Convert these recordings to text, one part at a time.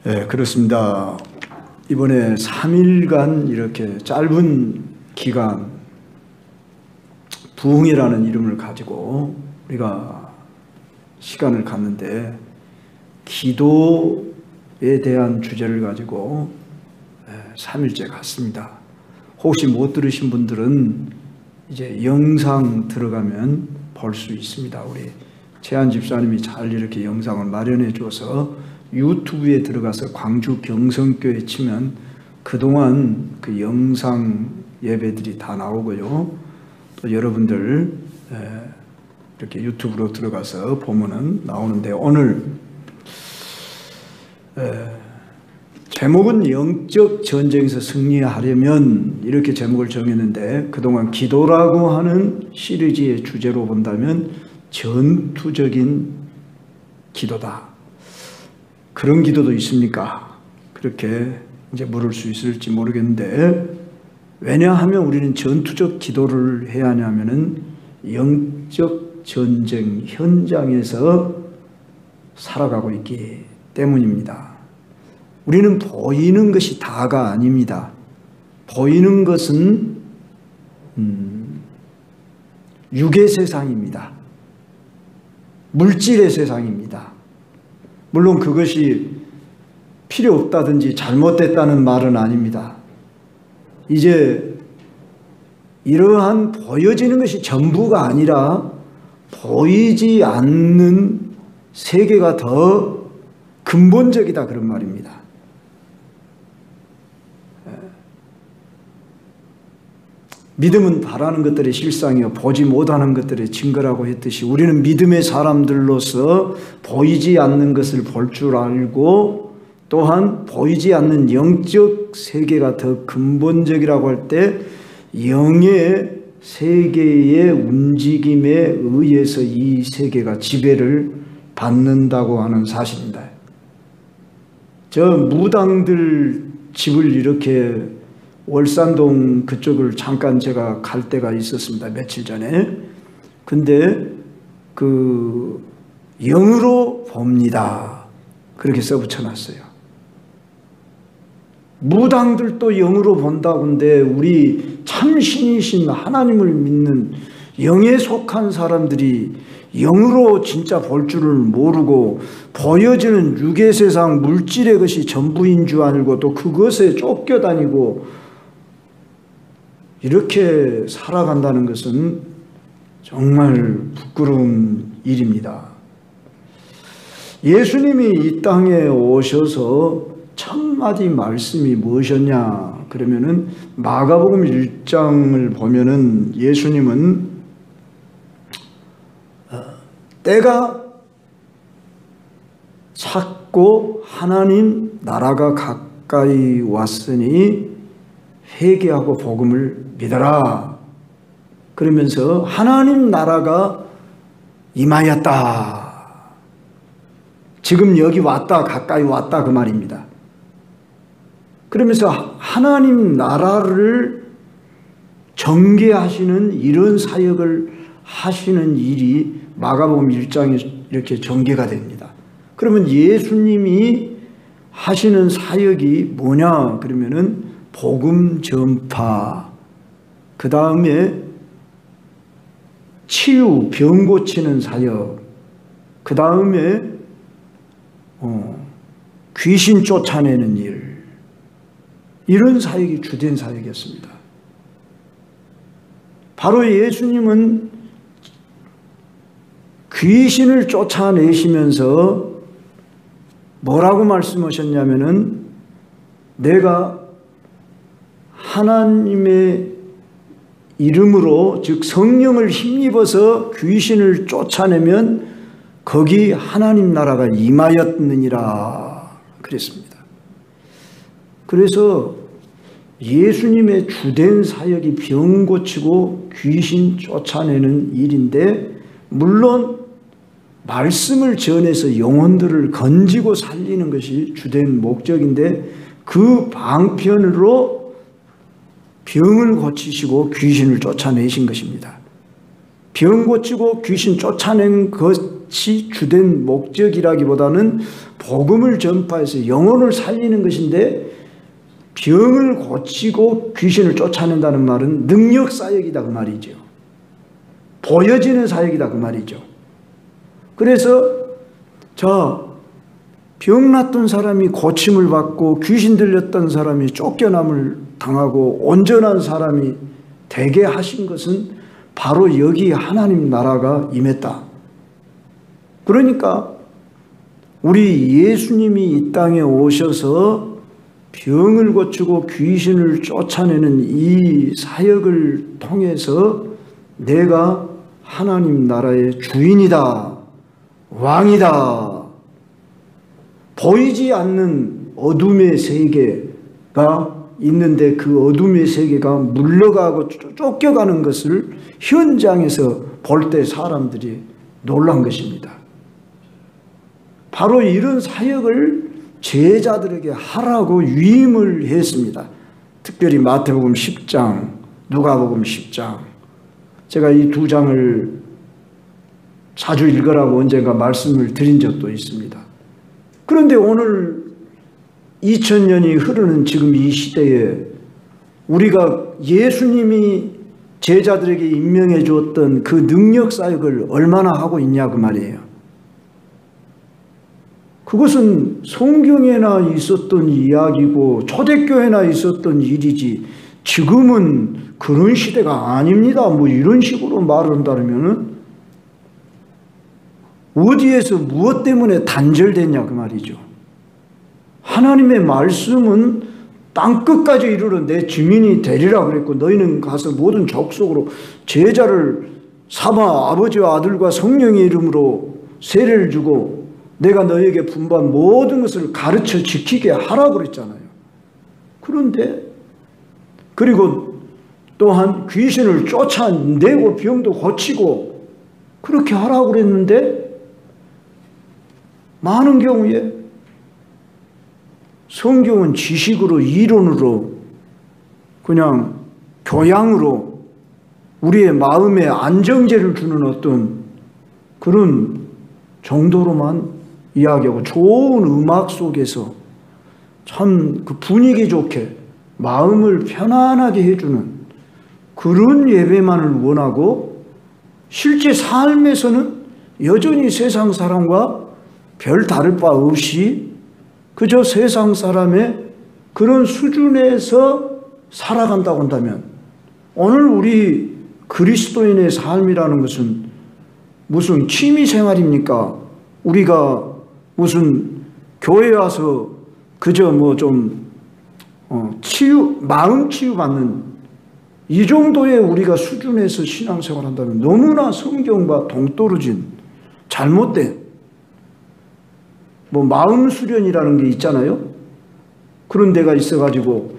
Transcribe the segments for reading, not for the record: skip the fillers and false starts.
네, 그렇습니다. 이번에 3일간 이렇게 짧은 기간 부흥이라는 이름을 가지고 우리가 시간을 갖는데 기도에 대한 주제를 가지고 3일째 갔습니다. 혹시 못 들으신 분들은 이제 영상 들어가면 볼 수 있습니다. 우리 최한 집사님이 잘 이렇게 영상을 마련해 줘서 유튜브에 들어가서 광주 경성교회 치면 그동안 그 영상 예배들이 다 나오고요. 또 여러분들 이렇게 유튜브로 들어가서 보면은 나오는데, 오늘 제목은 영적 전쟁에서 승리하려면 이렇게 제목을 정했는데, 그동안 기도라고 하는 시리즈의 주제로 본다면 전투적인 기도다. 그런 기도도 있습니까? 그렇게 이제 물을 수 있을지 모르겠는데, 왜냐하면 우리는 전투적 기도를 해야 하냐면은 영적 전쟁 현장에서 살아가고 있기 때문입니다. 우리는 보이는 것이 다가 아닙니다. 보이는 것은 육의 세상입니다. 물질의 세상입니다. 물론 그것이 필요 없다든지 잘못됐다는 말은 아닙니다. 이제 이러한 보여지는 것이 전부가 아니라 보이지 않는 세계가 더 근본적이다, 그런 말입니다. 믿음은 바라는 것들의 실상이요 보지 못하는 것들의 증거라고 했듯이, 우리는 믿음의 사람들로서 보이지 않는 것을 볼 줄 알고, 또한 보이지 않는 영적 세계가 더 근본적이라고 할 때 영의 세계의 움직임에 의해서 이 세계가 지배를 받는다고 하는 사실입니다. 저 무당들 집을 이렇게 월산동 그쪽을 잠깐 제가 갈 때가 있었습니다. 며칠 전에. 근데 그 영으로 봅니다, 그렇게 써붙여놨어요. 무당들도 영으로 본다고인데, 우리 참신이신 하나님을 믿는 영에 속한 사람들이 영으로 진짜 볼 줄을 모르고, 보여지는 육의 세상 물질의 것이 전부인 줄 알고 또 그것에 쫓겨다니고 이렇게 살아간다는 것은 정말 부끄러운 일입니다. 예수님이 이 땅에 오셔서 첫 마디 말씀이 무엇이었냐 그러면은, 마가복음 1장을 보면은 예수님은 때가 찼고 하나님 나라가 가까이 왔으니 회개하고 복음을 믿어라, 그러면서 하나님 나라가 임하였다, 지금 여기 왔다, 가까이 왔다, 그 말입니다. 그러면서 하나님 나라를 전개하시는 이런 사역을 하시는 일이 마가복음 1장에 이렇게 전개가 됩니다. 그러면 예수님이 하시는 사역이 뭐냐 그러면은 복음 전파, 그 다음에 치유, 병 고치는 사역, 그 다음에 귀신 쫓아내는 일, 이런 사역이 주된 사역이었습니다. 바로 예수님은 귀신을 쫓아내시면서 뭐라고 말씀하셨냐면은, 내가 하나님의 이름으로, 즉 성령을 힘입어서 귀신을 쫓아내면 거기 하나님 나라가 임하였느니라 그랬습니다. 그래서 예수님의 주된 사역이 병 고치고 귀신 쫓아내는 일인데, 물론 말씀을 전해서 영혼들을 건지고 살리는 것이 주된 목적인데, 그 방편으로 병을 고치시고 귀신을 쫓아내신 것입니다. 병 고치고 귀신 쫓아낸 것 것이 주된 목적이라기보다는 복음을 전파해서 영혼을 살리는 것인데, 병을 고치고 귀신을 쫓아낸다는 말은 능력 사역이다 그 말이죠. 보여지는 사역이다 그 말이죠. 그래서 병 났던 사람이 고침을 받고 귀신 들렸던 사람이 쫓겨남을 당하고 온전한 사람이 되게 하신 것은 바로 여기 하나님 나라가 임했다. 그러니까 우리 예수님이 이 땅에 오셔서 병을 고치고 귀신을 쫓아내는 이 사역을 통해서 내가 하나님 나라의 주인이다, 왕이다, 보이지 않는 어둠의 세계가 있는데 그 어둠의 세계가 물러가고 쫓겨가는 것을 현장에서 볼 때 사람들이 놀란 것입니다. 바로 이런 사역을 제자들에게 하라고 위임을 했습니다. 특별히 마태복음 10장, 누가복음 10장. 제가 이 두 장을 자주 읽으라고 언젠가 말씀을 드린 적도 있습니다. 그런데 오늘 2000년이 흐르는 지금 이 시대에 우리가 예수님이 제자들에게 임명해 주었던 그 능력 사역을 얼마나 하고 있냐 그 말이에요. 그것은 성경에나 있었던 이야기고 초대교회나 있었던 일이지 지금은 그런 시대가 아닙니다. 뭐 이런 식으로 말을 한다면은 어디에서 무엇 때문에 단절됐냐 그 말이죠. 하나님의 말씀은 땅끝까지 이르러 내 증인이 되리라 그랬고, 너희는 가서 모든 족속으로 제자를 삼아 아버지와 아들과 성령의 이름으로 세례를 주고 내가 너희에게 분부한 모든 것을 가르쳐 지키게 하라고 그랬잖아요. 그런데 그리고 또한 귀신을 쫓아내고 병도 고치고 그렇게 하라고 그랬는데, 많은 경우에 성경은 지식으로 이론으로 그냥 교양으로 우리의 마음에 안정제를 주는 어떤 그런 정도로만 이야기하고 좋은 음악 속에서 참 그 분위기 좋게 마음을 편안하게 해주는 그런 예배만을 원하고, 실제 삶에서는 여전히 세상 사람과 별 다를 바 없이 그저 세상 사람의 그런 수준에서 살아간다고 한다면, 오늘 우리 그리스도인의 삶이라는 것은 무슨 취미 생활입니까? 우리가 무슨 교회 와서 그저 뭐 좀 마음 치유받는 이 정도의 우리가 수준에서 신앙생활 한다면 너무나 성경과 동떨어진 잘못된 뭐 마음 수련이라는 게 있잖아요. 그런 데가 있어가지고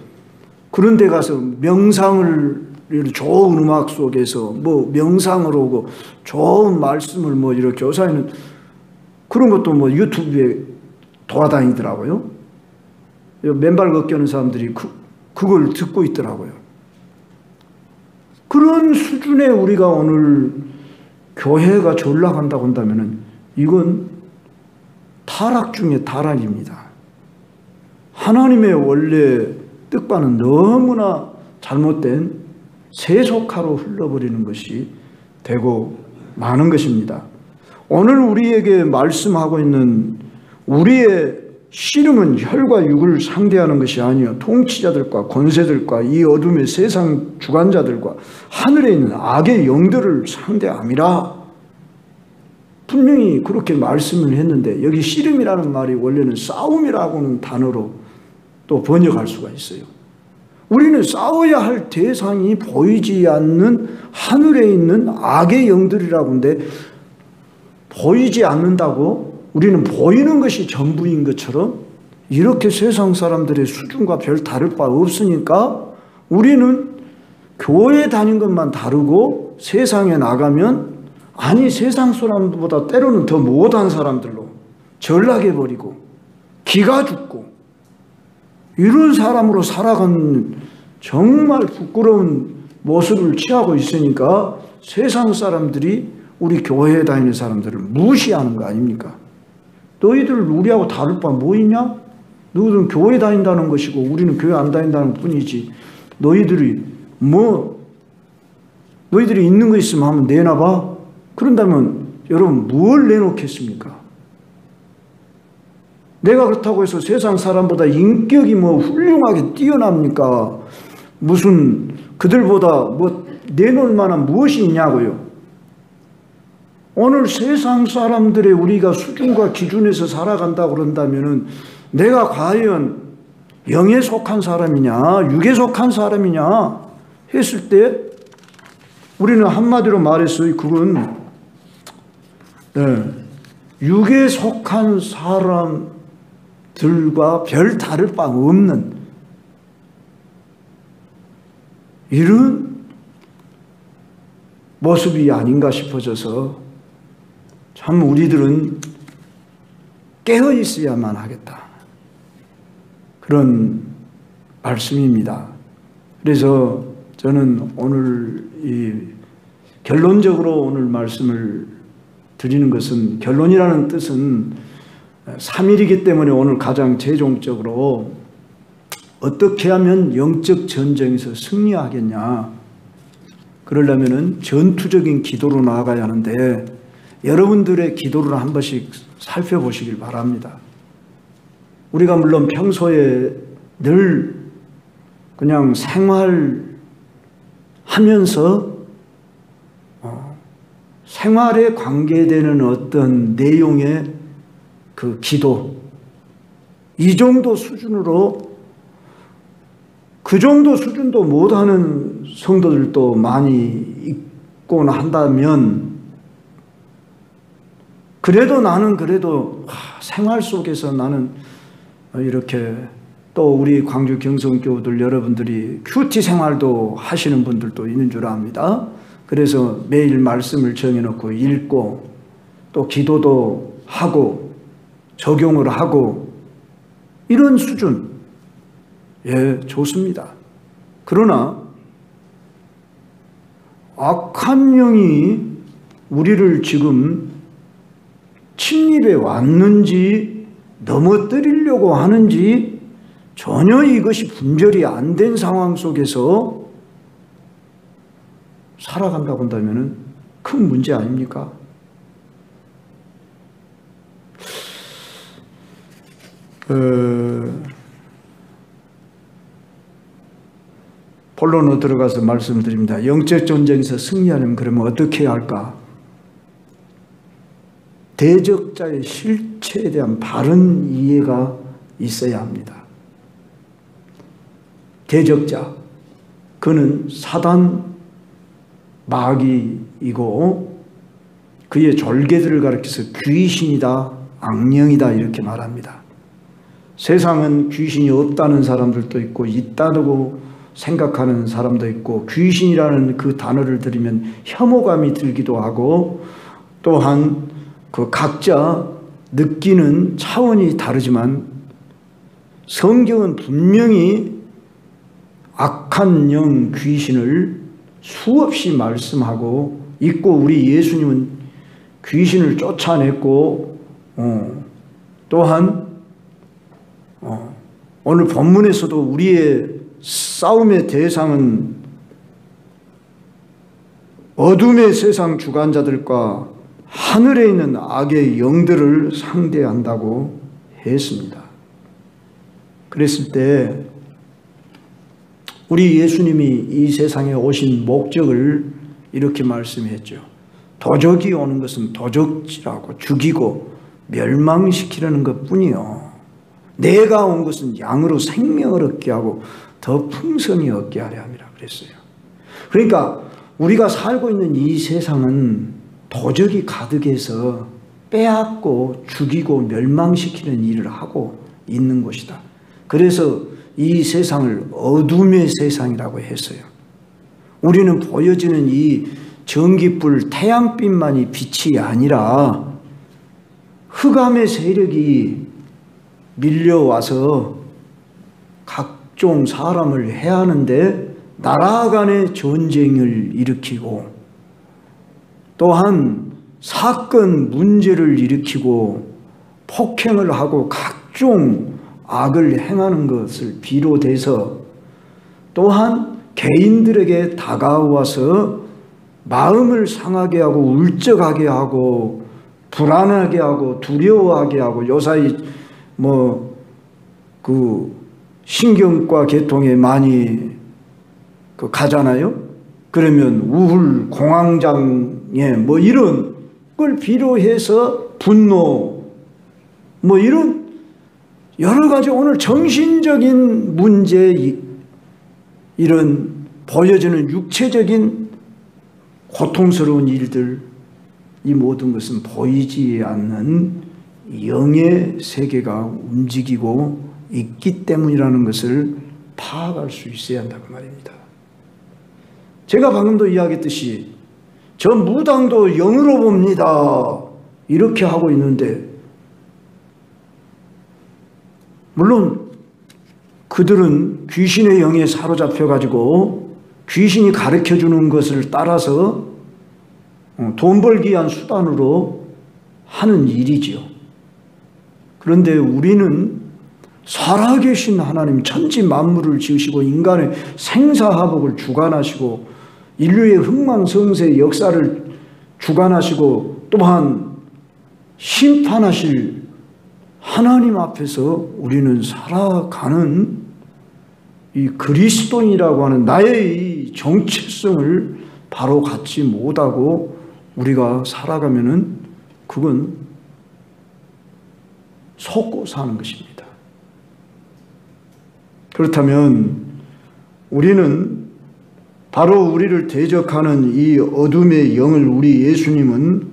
그런 데 가서 명상을 좋은 음악 속에서 뭐 명상을 하고 좋은 말씀을 뭐 이렇게 교사에는 그런 것도 뭐 유튜브에 돌아다니더라고요. 맨발 걷기 하는 사람들이 그걸 듣고 있더라고요. 그런 수준의 우리가 오늘 교회가 전락한다고 한다면 이건 타락 중에 타락입니다. 하나님의 원래 뜻과는 너무나 잘못된 세속화로 흘러버리는 것이 되고 많은 것입니다. 오늘 우리에게 말씀하고 있는 우리의 씨름은 혈과 육을 상대하는 것이 아니요 통치자들과 권세들과 이 어둠의 세상 주관자들과 하늘에 있는 악의 영들을 상대함이라. 분명히 그렇게 말씀을 했는데, 여기 씨름이라는 말이 원래는 싸움이라고는 단어로 또 번역할 수가 있어요. 우리는 싸워야 할 대상이 보이지 않는 하늘에 있는 악의 영들이라고 하는데, 보이지 않는다고 우리는 보이는 것이 전부인 것처럼 이렇게 세상 사람들의 수준과 별 다를 바 없으니까 우리는 교회 다닌 것만 다르고 세상에 나가면 아니 세상 사람들보다 때로는 더 못한 사람들로 전락해버리고 기가 죽고 이런 사람으로 살아가는 정말 부끄러운 모습을 취하고 있으니까 세상 사람들이 우리 교회에 다니는 사람들을 무시하는 거 아닙니까? 너희들 우리하고 다를 바 뭐 있냐? 너희들은 교회 다닌다는 것이고 우리는 교회 안 다닌다는 뿐이지. 너희들이 있는 거 있으면 한번 내놔봐. 그런다면 여러분 뭘 내놓겠습니까? 내가 그렇다고 해서 세상 사람보다 인격이 훌륭하게 뛰어납니까? 무슨 그들보다 내놓을 만한 무엇이 있냐고요? 오늘 세상 사람들의 우리가 수준과 기준에서 살아간다고 그런다면은 내가 과연 영에 속한 사람이냐, 육에 속한 사람이냐 했을 때 우리는 한마디로 말했어요. 그건 육에 속한 사람들과 별 다를 바 없는 이런 모습이 아닌가 싶어져서 참 우리들은 깨어 있어야만 하겠다. 그런 말씀입니다. 그래서 저는 오늘 결론적으로 오늘 말씀을 드리는 것은, 결론이라는 뜻은 3일이기 때문에 오늘 가장 최종적으로 어떻게 하면 영적 전쟁에서 승리하겠냐. 그러려면 전투적인 기도로 나아가야 하는데 여러분들의 기도를 한 번씩 살펴보시길 바랍니다. 우리가 물론 평소에 늘 그냥 생활하면서 생활에 관계되는 어떤 내용의 그 기도, 이 정도 수준으로, 그 정도 수준도 못하는 성도들도 많이 있곤 한다면, 그래도 나는 생활 속에서 나는 이렇게, 또 우리 광주 경성교우들 여러분들이 큐티 생활도 하시는 분들도 있는 줄 압니다. 그래서 매일 말씀을 정해놓고 읽고 또 기도도 하고 적용을 하고 이런 수준, 좋습니다. 그러나 악한 영이 우리를 지금 침입해 왔는지 넘어뜨리려고 하는지 전혀 이것이 분별이 안 된 상황 속에서 살아간다고 한다면 큰 문제 아닙니까? 본론으로 들어가서 말씀을 드립니다. 영적 전쟁에서 승리하려면 그러면 어떻게 해야 할까? 대적자의 실체에 대한 바른 이해가 있어야 합니다. 대적자, 그는 사단 마귀이고 그의 졸개들을 가리켜서 귀신이다, 악령이다 이렇게 말합니다. 세상은 귀신이 없다는 사람들도 있고 있다고 생각하는 사람도 있고, 귀신이라는 그 단어를 들으면 혐오감이 들기도 하고, 또한 그 각자 느끼는 차원이 다르지만 성경은 분명히 악한 영 귀신을 수없이 말씀하고 있고, 우리 예수님은 귀신을 쫓아냈고, 또한 오늘 본문에서도 우리의 싸움의 대상은 어둠의 세상 주관자들과 하늘에 있는 악의 영들을 상대한다고 했습니다. 그랬을 때 우리 예수님이 이 세상에 오신 목적을 이렇게 말씀했죠. 도적이 오는 것은 도적질하고 죽이고 멸망시키려는 것뿐이요, 내가 온 것은 양으로 생명을 얻게 하고 더 풍성히 얻게 하려 함이라 그랬어요. 그러니까 우리가 살고 있는 이 세상은 도적이 가득해서 빼앗고 죽이고 멸망시키는 일을 하고 있는 곳이다. 그래서 이 세상을 어둠의 세상이라고 했어요. 우리는 보여지는 이 전기불, 태양빛만이 빛이 아니라 흑암의 세력이 밀려와서 각종 사람을 해하는데 나라 간의 전쟁을 일으키고 또한 사건 문제를 일으키고 폭행을 하고 각종 악을 행하는 것을 비롯해서 또한 개인들에게 다가와서 마음을 상하게 하고 울적하게 하고 불안하게 하고 두려워하게 하고 요사이 신경과 계통에 많이 가잖아요. 그러면 우울, 공황장애 이런 걸 비롯해서 분노 이런 여러 가지 오늘 정신적인 문제, 이런 보여지는 육체적인 고통스러운 일들, 이 모든 것은 보이지 않는 영의 세계가 움직이고 있기 때문이라는 것을 파악할 수 있어야 한다고 말입니다. 제가 방금도 이야기했듯이 저 무당도 영으로 봅니다 이렇게 하고 있는데, 물론 그들은 귀신의 영에 사로잡혀 가지고 귀신이 가르쳐주는 것을 따라서 돈 벌기 위한 수단으로 하는 일이지요. 그런데 우리는 살아계신 하나님, 천지 만물을 지으시고 인간의 생사화복을 주관하시고 인류의 흥망성쇠의 역사를 주관하시고 또한 심판하실 하나님 앞에서 우리는 살아가는 이 그리스도인이라고 하는 나의 이 정체성을 바로 갖지 못하고 우리가 살아가면은 그건 속고 사는 것입니다. 그렇다면 우리는 바로 우리를 대적하는 이 어둠의 영을 우리 예수님은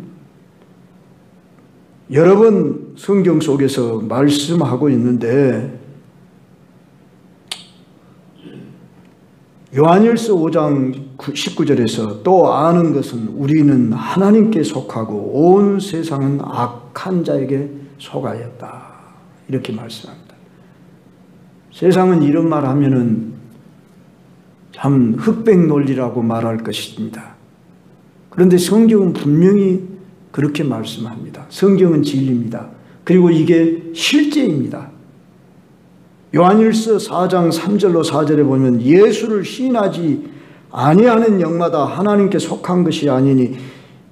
여러 번 성경 속에서 말씀하고 있는데, 요한일서 5장 19절에서 또 아는 것은 우리는 하나님께 속하고 온 세상은 악한 자에게 속하였다 이렇게 말씀합니다. 세상은 이런 말 하면은 참 흑백 논리라고 말할 것입니다. 그런데 성경은 분명히 그렇게 말씀합니다. 성경은 진리입니다. 그리고 이게 실제입니다. 요한일서 4장 3절로 4절에 보면 예수를 시인하지 아니하는 영마다 하나님께 속한 것이 아니니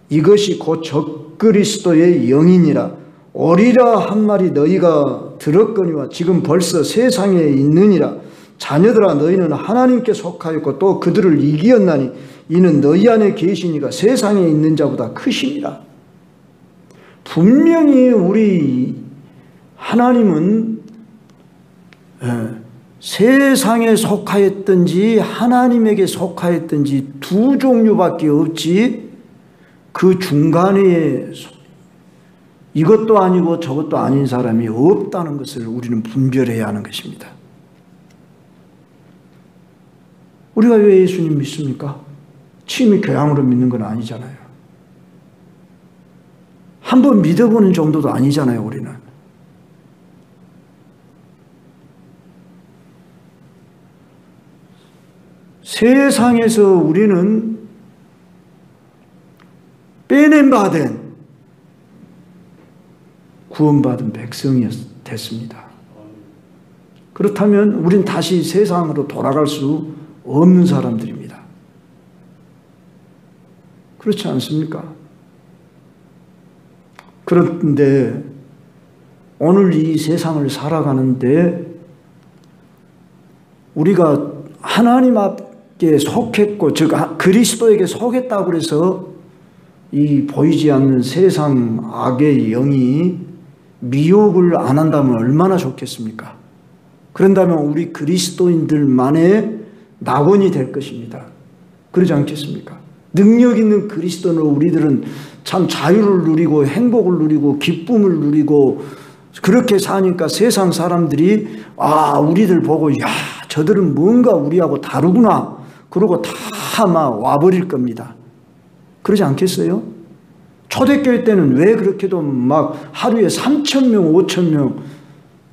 이것이 곧 적그리스도의 영이니라. 오리라 한 말이 너희가 들었거니와 지금 벌써 세상에 있느니라. 자녀들아 너희는 하나님께 속하였고 또 그들을 이기었나니 이는 너희 안에 계시니가 세상에 있는 자보다 크심이라. 분명히 우리 하나님은 세상에 속하였든지 하나님에게 속하였든지 두 종류밖에 없지 그 중간에 이것도 아니고 저것도 아닌 사람이 없다는 것을 우리는 분별해야 하는 것입니다. 우리가 왜 예수님 믿습니까? 취미 교양으로 믿는 건 아니잖아요. 한번 믿어보는 정도도 아니잖아요, 우리는. 세상에서 우리는 빼낸 바 된 구원받은 백성이 됐습니다. 그렇다면 우린 다시 세상으로 돌아갈 수 없는 사람들입니다. 그렇지 않습니까? 그런데 오늘 이 세상을 살아가는데 우리가 하나님 앞에 속했고 즉 그리스도에게 속했다고 해서 이 보이지 않는 세상 악의 영이 미혹을 안 한다면 얼마나 좋겠습니까? 그런다면 우리 그리스도인들만의 낙원이 될 것입니다. 그러지 않겠습니까? 능력 있는 그리스도인으로 우리들은 참 자유를 누리고 행복을 누리고 기쁨을 누리고 그렇게 사니까 세상 사람들이 우리들 보고 야 저들은 뭔가 우리하고 다르구나 그러고 다 막 와버릴 겁니다. 그러지 않겠어요? 초대교회 때는 왜 그렇게도 막 하루에 3,000명 5,000명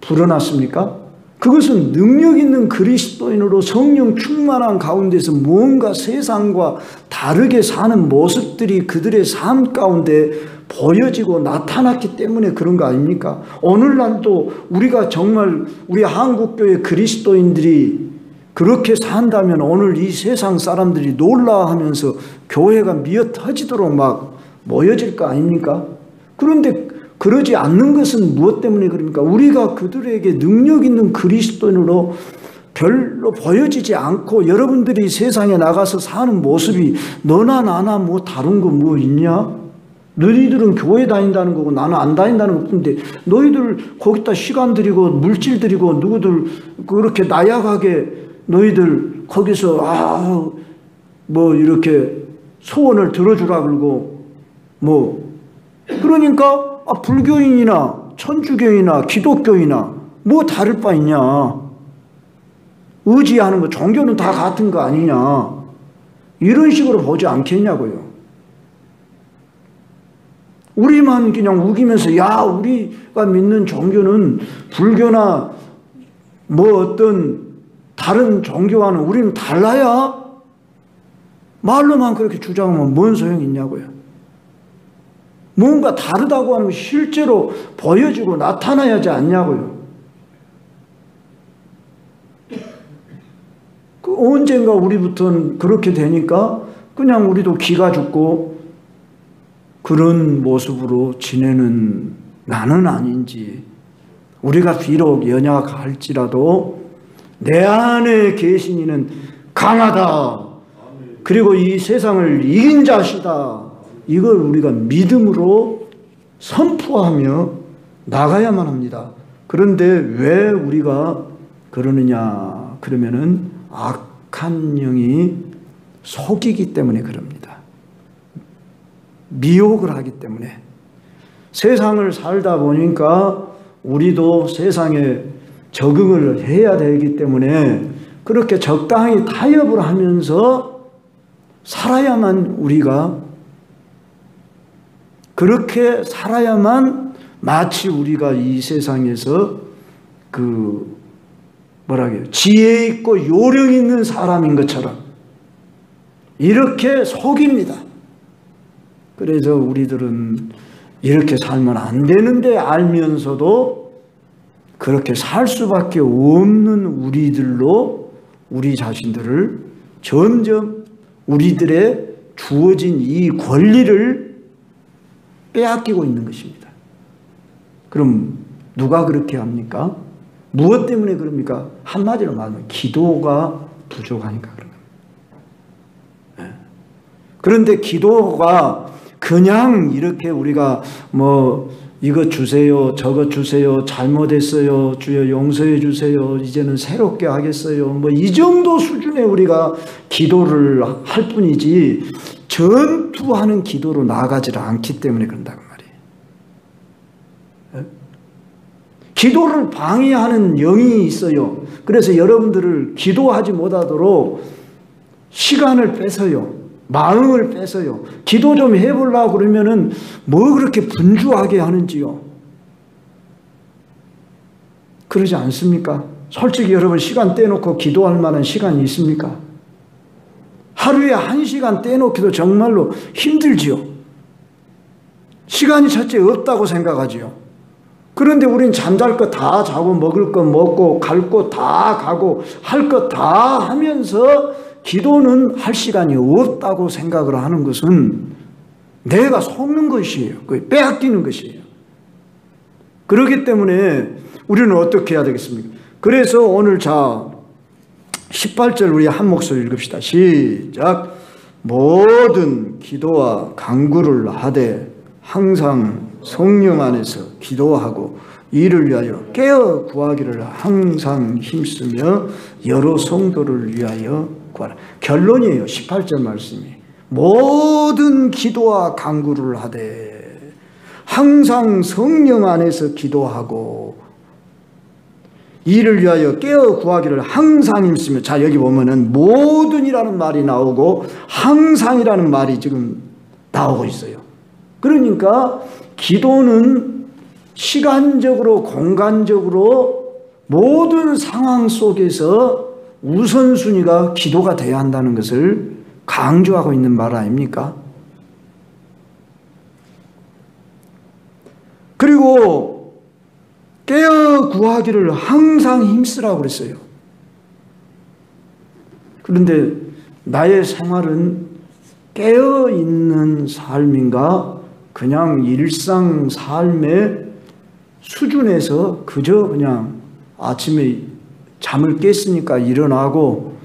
불어났습니까? 그것은 능력 있는 그리스도인으로 성령 충만한 가운데서 뭔가 세상과 다르게 사는 모습들이 그들의 삶 가운데 보여지고 나타났기 때문에 그런 거 아닙니까? 오늘날도 우리가 정말 우리 한국교회 그리스도인들이 그렇게 산다면 오늘 이 세상 사람들이 놀라워하면서 교회가 미어 터지도록 막 모여질 거 아닙니까? 그런데 그러지 않는 것은 무엇 때문에 그럽니까? 우리가 그들에게 능력 있는 그리스도인으로 별로 보여지지 않고 여러분들이 세상에 나가서 사는 모습이 너나 나나 뭐 다른 거 뭐 있냐? 너희들은 교회 다닌다는 거고 나는 안 다닌다는 것뿐인데 너희들 거기다 시간 들이고 물질 들이고 누구들 그렇게 나약하게 너희들 거기서 뭐 이렇게 소원을 들어주라 그러고 뭐 그러니까 불교인이나 천주교인이나 기독교인이나 뭐 다를 바 있냐. 의지하는 거 종교는 다 같은 거 아니냐. 이런 식으로 보지 않겠냐고요. 우리만 그냥 우기면서 야 우리가 믿는 종교는 불교나 뭐 어떤 다른 종교와는 우리는 달라야 말로만 그렇게 주장하면 뭔 소용이 있냐고요. 뭔가 다르다고 하는 것이 실제로 보여지고 나타나야 하지 않냐고요. 언젠가 우리부터는 그렇게 되니까 그냥 우리도 기가 죽고 그런 모습으로 지내는 나는 아닌지, 우리가 비록 연약할지라도 내 안에 계신 이는 강하다. 그리고 이 세상을 이긴 자시다. 이걸 우리가 믿음으로 선포하며 나가야만 합니다. 그런데 왜 우리가 그러느냐? 그러면은 악한 영이 속이기 때문에 그럽니다. 미혹을 하기 때문에. 세상을 살다 보니까 우리도 세상에 적응을 해야 되기 때문에 그렇게 적당히 타협을 하면서 살아야만 우리가 그렇게 살아야만 마치 우리가 이 세상에서 지혜 있고 요령 있는 사람인 것처럼 이렇게 속입니다. 그래서 우리들은 이렇게 살면 안 되는데 알면서도 그렇게 살 수밖에 없는 우리들로 우리 자신들을 점점 우리들의 주어진 이 권리를 빼앗기고 있는 것입니다. 그럼 누가 그렇게 합니까? 무엇 때문에 그럽니까? 한마디로 말하면 기도가 부족하니까 그런 겁니다. 그런데 기도가 그냥 이렇게 우리가 뭐 이것 주세요, 저것 주세요, 잘못했어요, 주여 용서해 주세요, 이제는 새롭게 하겠어요, 뭐 이 정도 수준의 우리가 기도를 할 뿐이지 전투하는 기도로 나아가지를 않기 때문에 그런다고 말이에요. 기도를 방해하는 영이 있어요. 그래서 여러분들을 기도하지 못하도록 시간을 뺏어요. 마음을 뺏어요. 기도 좀 해보려고 그러면은 뭐 그렇게 분주하게 하는지요. 그러지 않습니까? 솔직히 여러분 시간 떼놓고 기도할 만한 시간이 있습니까? 하루에 1시간 떼놓기도 정말로 힘들지요. 시간이 첫째 없다고 생각하지요. 그런데 우린 잠잘 거 다 자고 먹을 거 먹고 갈 곳 다 가고 할 거 다 하면서 기도는 할 시간이 없다고 생각을 하는 것은 내가 속는 것이에요. 빼앗기는 것이에요. 그렇기 때문에 우리는 어떻게 해야 되겠습니까? 그래서 오늘 18절 우리 한 목소리 읽읍시다. 시작. 모든 기도와 간구를 하되 항상 성령 안에서 기도하고 이를 위하여 깨어 구하기를 항상 힘쓰며 여러 성도를 위하여 구하라. 결론이에요. 18절 말씀이. 모든 기도와 간구를 하되 항상 성령 안에서 기도하고 이를 위하여 깨어 구하기를 항상 힘쓰며. 자, 여기 보면은 모든이라는 말이 나오고 항상이라는 말이 지금 나오고 있어요. 그러니까 기도는 시간적으로 공간적으로 모든 상황 속에서 우선순위가 기도가 되어야 한다는 것을 강조하고 있는 말 아닙니까? 그리고 깨어 구하기를 항상 힘쓰라고 그랬어요. 그런데 나의 생활은 깨어 있는 삶인가 그냥 일상 삶의 수준에서 그저 그냥 아침에 잠을 깼으니까 일어나고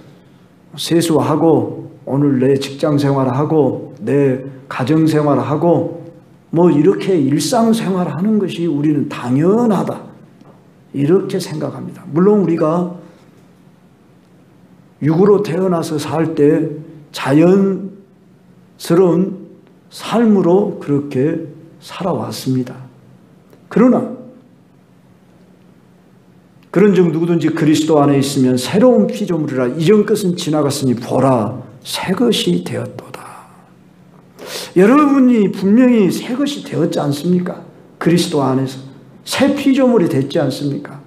세수하고 오늘 내 직장 생활하고 내 가정 생활하고 뭐 이렇게 일상 생활하는 것이 우리는 당연하다 이렇게 생각합니다. 물론 우리가 육으로 태어나서 살 때 자연스러운 삶으로 그렇게 살아왔습니다. 그러나 그런즉 누구든지 그리스도 안에 있으면 새로운 피조물이라 이전 것은 지나갔으니 보라 새 것이 되었도다. 여러분이 분명히 새 것이 되었지 않습니까? 그리스도 안에서 새 피조물이 됐지 않습니까?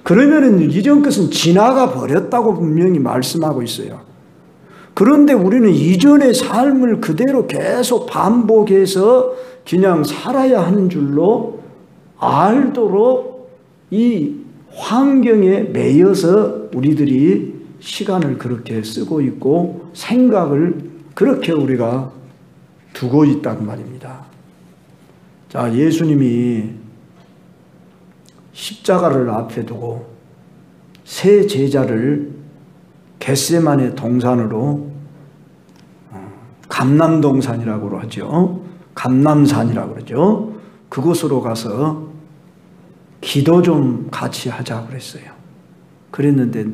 그러면은 이전 것은 지나가 버렸다고 분명히 말씀하고 있어요. 그런데 우리는 이전의 삶을 그대로 계속 반복해서 그냥 살아야 하는 줄로 알도록 이 환경에 매여서 우리들이 시간을 그렇게 쓰고 있고 생각을 그렇게 우리가 두고 있단 말입니다. 자, 예수님이 십자가를 앞에 두고 세 제자를 겟세마네 동산으로 감람동산이라고 하죠. 감람산이라고 그러죠. 그곳으로 가서 기도 좀 같이 하자고 그랬어요. 그랬는데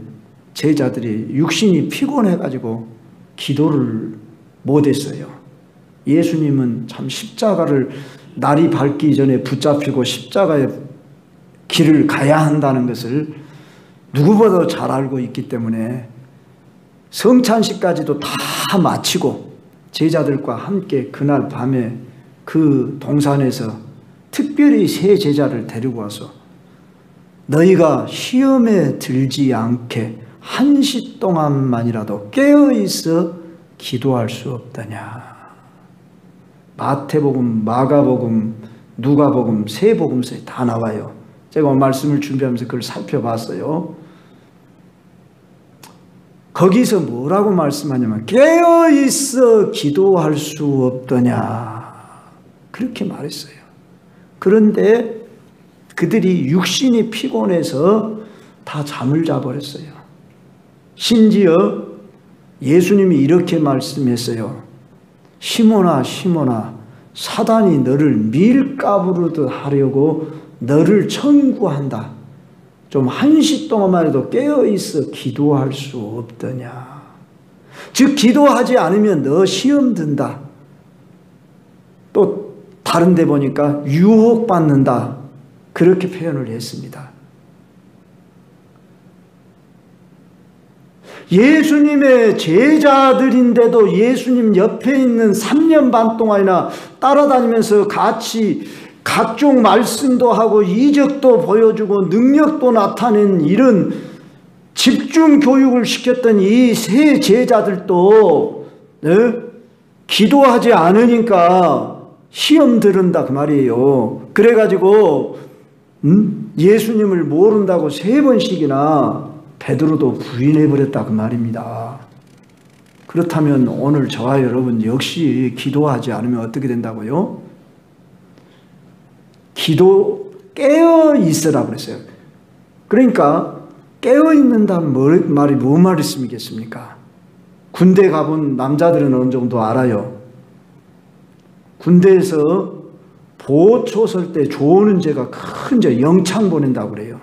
제자들이 육신이 피곤해가지고 기도를 못했어요. 예수님은 참 십자가를 날이 밝기 전에 붙잡히고 십자가의 길을 가야 한다는 것을 누구보다 잘 알고 있기 때문에 성찬식까지도 다 마치고 제자들과 함께 그날 밤에 그 동산에서 특별히 세 제자를 데리고 와서 너희가 시험에 들지 않게 한시 동안만이라도 깨어있어 기도할 수 없더냐. 마태복음, 마가복음, 누가복음, 세 복음서에 다 나와요. 제가 말씀을 준비하면서 그걸 살펴봤어요. 거기서 뭐라고 말씀하냐면 깨어있어 기도할 수 없더냐 그렇게 말했어요. 그런데 그들이 육신이 피곤해서 다 잠을 자버렸어요. 심지어 예수님이 이렇게 말씀했어요. 시몬아 시몬아 사단이 너를 밀가부르듯 하려고 너를 청구한다. 좀 한시 동안만 해도 깨어있어 기도할 수 없더냐. 즉 기도하지 않으면 너 시험 든다. 또 다른 데 보니까 유혹받는다. 그렇게 표현을 했습니다. 예수님의 제자들인데도 예수님 옆에 있는 3년 반 동안이나 따라다니면서 같이 각종 말씀도 하고 이적도 보여주고 능력도 나타낸 이런 집중 교육을 시켰던 이 세 제자들도 기도하지 않으니까 시험 들은다 그 말이에요. 그래가지고 예수님을 모른다고 3번씩이나 베드로도 부인해버렸다 그 말입니다. 그렇다면 오늘 저와 여러분 역시 기도하지 않으면 어떻게 된다고요? 기도 깨어 있으라고 그랬어요. 그러니까 깨어 있는다는 말이 무슨 말씀이겠습니까? 군대 가본 남자들은 어느 정도 알아요. 군대에서 보초 설 때 조오는 죄가 큰 죄 영창 보낸다고 그래요.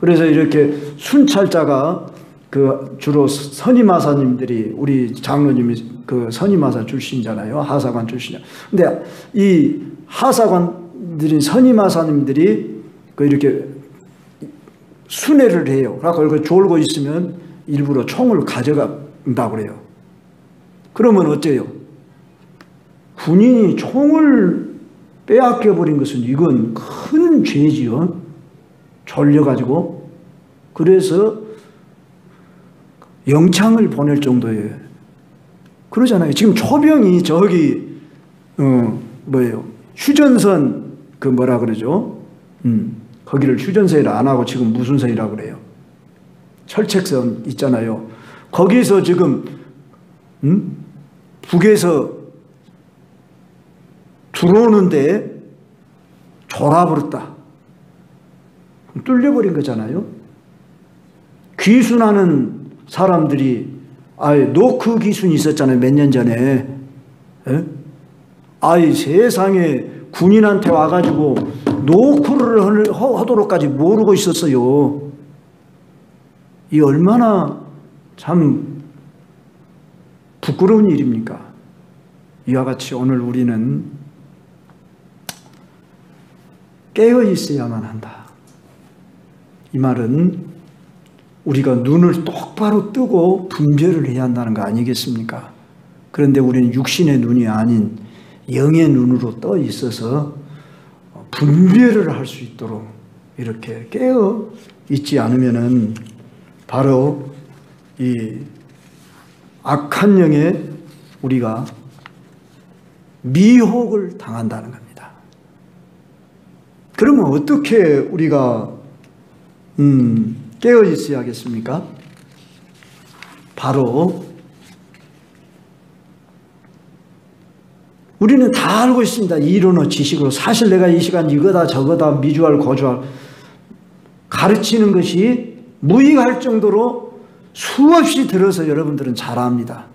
그래서 이렇게 순찰자가 그 주로 선임하사님들이 우리 장로님이 그 선임하사 출신이잖아요. 하사관 출신이야. 근데 이 하사관들인 선임하사님들이 그 이렇게 순회를 해요. 그래서 졸고 있으면 일부러 총을 가져간다고 그래요. 그러면 어째요? 군인이 총을 빼앗겨버린 것은 이건 큰 죄지요. 졸려가지고 그래서 영창을 보낼 정도예요. 그러잖아요. 지금 초병이 저기 뭐예요? 휴전선 그 뭐라 그러죠? 거기를 휴전선이라 안 하고 지금 무슨 선이라고 그래요? 철책선 있잖아요. 거기서 지금 북에서 들어오는데 졸아버렸다. 뚫려버린 거잖아요. 귀순하는 사람들이 노크 귀순이 있었잖아요. 몇 년 전에. 세상에 군인한테 와가지고 노크를 하도록까지 모르고 있었어요. 이 얼마나 참 부끄러운 일입니까? 이와 같이 오늘 우리는 깨어 있어야만 한다. 이 말은 우리가 눈을 똑바로 뜨고 분별을 해야 한다는 거 아니겠습니까? 그런데 우리는 육신의 눈이 아닌 영의 눈으로 떠 있어서 분별을 할 수 있도록 이렇게 깨어 있지 않으면은 바로 이 악한 영에 우리가 미혹을 당한다는 겁니다. 그러면 어떻게 우리가 깨어 있어야겠습니까? 바로 우리는 다 알고 있습니다. 이론의 지식으로. 사실 내가 이 시간 이거다 저거다 미주알 고주알 가르치는 것이 무익할 정도로 수없이 들어서 여러분들은 잘 압니다.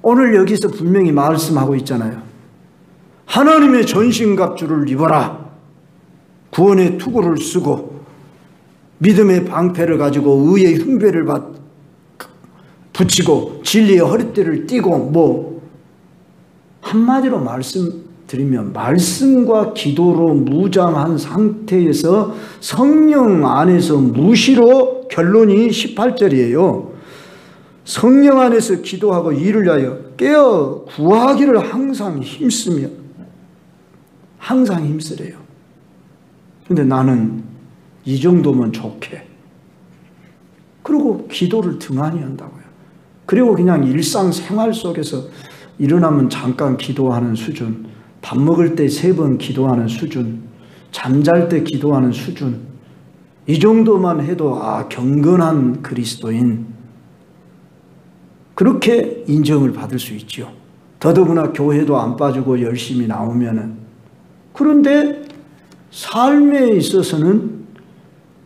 오늘 여기서 분명히 말씀하고 있잖아요. 하나님의 전신갑주를 입어라. 구원의 투구를 쓰고 믿음의 방패를 가지고 의의 흉배를 붙이고 진리의 허리띠를 띠고 한마디로 말씀드리면 말씀과 기도로 무장한 상태에서 성령 안에서 무시로 결론이 18절이에요. 성령 안에서 기도하고 이를 위하여 깨어 구하기를 항상 힘쓰며 항상 힘쓰래요. 그런데 나는 이 정도면 좋게. 그리고 기도를 등한히 한다고요. 그리고 그냥 일상생활 속에서 일어나면 잠깐 기도하는 수준, 밥 먹을 때 3번 기도하는 수준, 잠잘 때 기도하는 수준, 이 정도만 해도 경건한 그리스도인, 그렇게 인정을 받을 수 있죠. 더더구나 교회도 안 빠지고 열심히 나오면은. 그런데 삶에 있어서는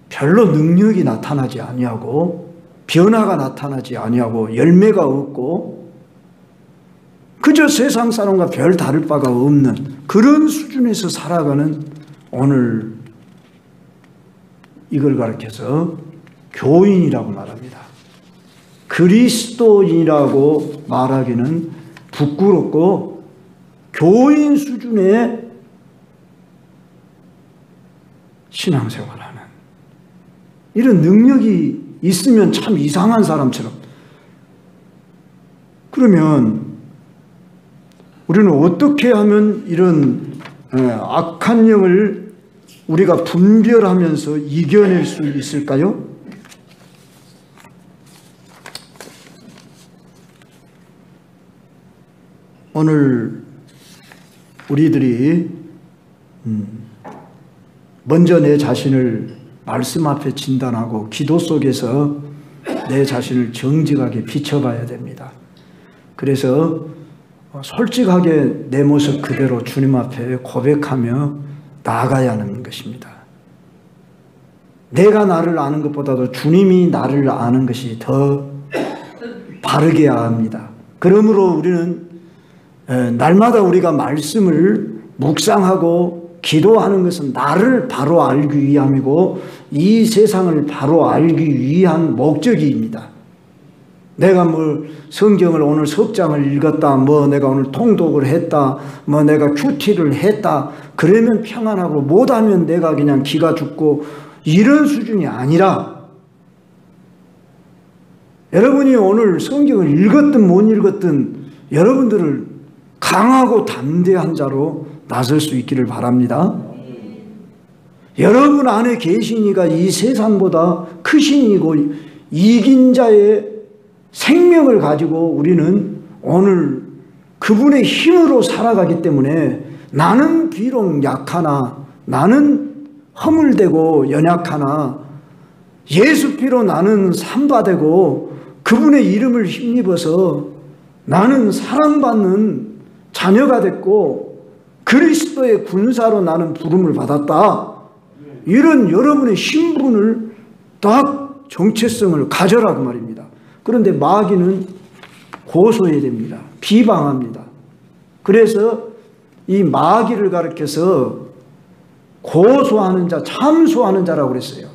별로 능력이 나타나지 아니하고 변화가 나타나지 아니하고 열매가 없고 그저 세상 사람과 별 다를 바가 없는 그런 수준에서 살아가는 오늘 이걸 가리켜서 교인이라고 말합니다. 그리스도인이라고 말하기는 부끄럽고 교인 수준의 신앙생활하는 이런 능력이 있으면 참 이상한 사람처럼. 그러면 우리는 어떻게 하면 이런 악한 영을 우리가 분별하면서 이겨낼 수 있을까요? 오늘 우리들이 먼저 내 자신을 말씀 앞에 진단하고 기도 속에서 내 자신을 정직하게 비춰봐야 됩니다. 그래서 솔직하게 내 모습 그대로 주님 앞에 고백하며 나아가야 하는 것입니다. 내가 나를 아는 것보다도 주님이 나를 아는 것이 더 바르게 합니다. 그러므로 우리는 날마다 우리가 말씀을 묵상하고 기도하는 것은 나를 바로 알기 위함이고 이 세상을 바로 알기 위한 목적입니다. 내가 성경을 오늘 석장을 읽었다, 내가 오늘 통독을 했다, 내가 큐티를 했다, 그러면 평안하고 못하면 내가 그냥 기가 죽고 이런 수준이 아니라 여러분이 오늘 성경을 읽었든 못 읽었든 여러분들을 강하고 담대한 자로 나설 수 있기를 바랍니다. 여러분 안에 계시니까 이 세상보다 크신 이고 이긴 자의 생명을 가지고 우리는 오늘 그분의 힘으로 살아가기 때문에 나는 비록 약하나, 나는 허물되고 연약하나 예수 피로 나는 삼바되고 그분의 이름을 힘입어서 나는 사랑받는 자녀가 됐고 그리스도의 군사로 나는 부름을 받았다. 이런 여러분의 신분을 딱 정체성을 가져라 그 말입니다. 그런데 마귀는 고소해야 됩니다. 비방합니다. 그래서 이 마귀를 가리켜서 고소하는 자, 참소하는 자라고 그랬어요.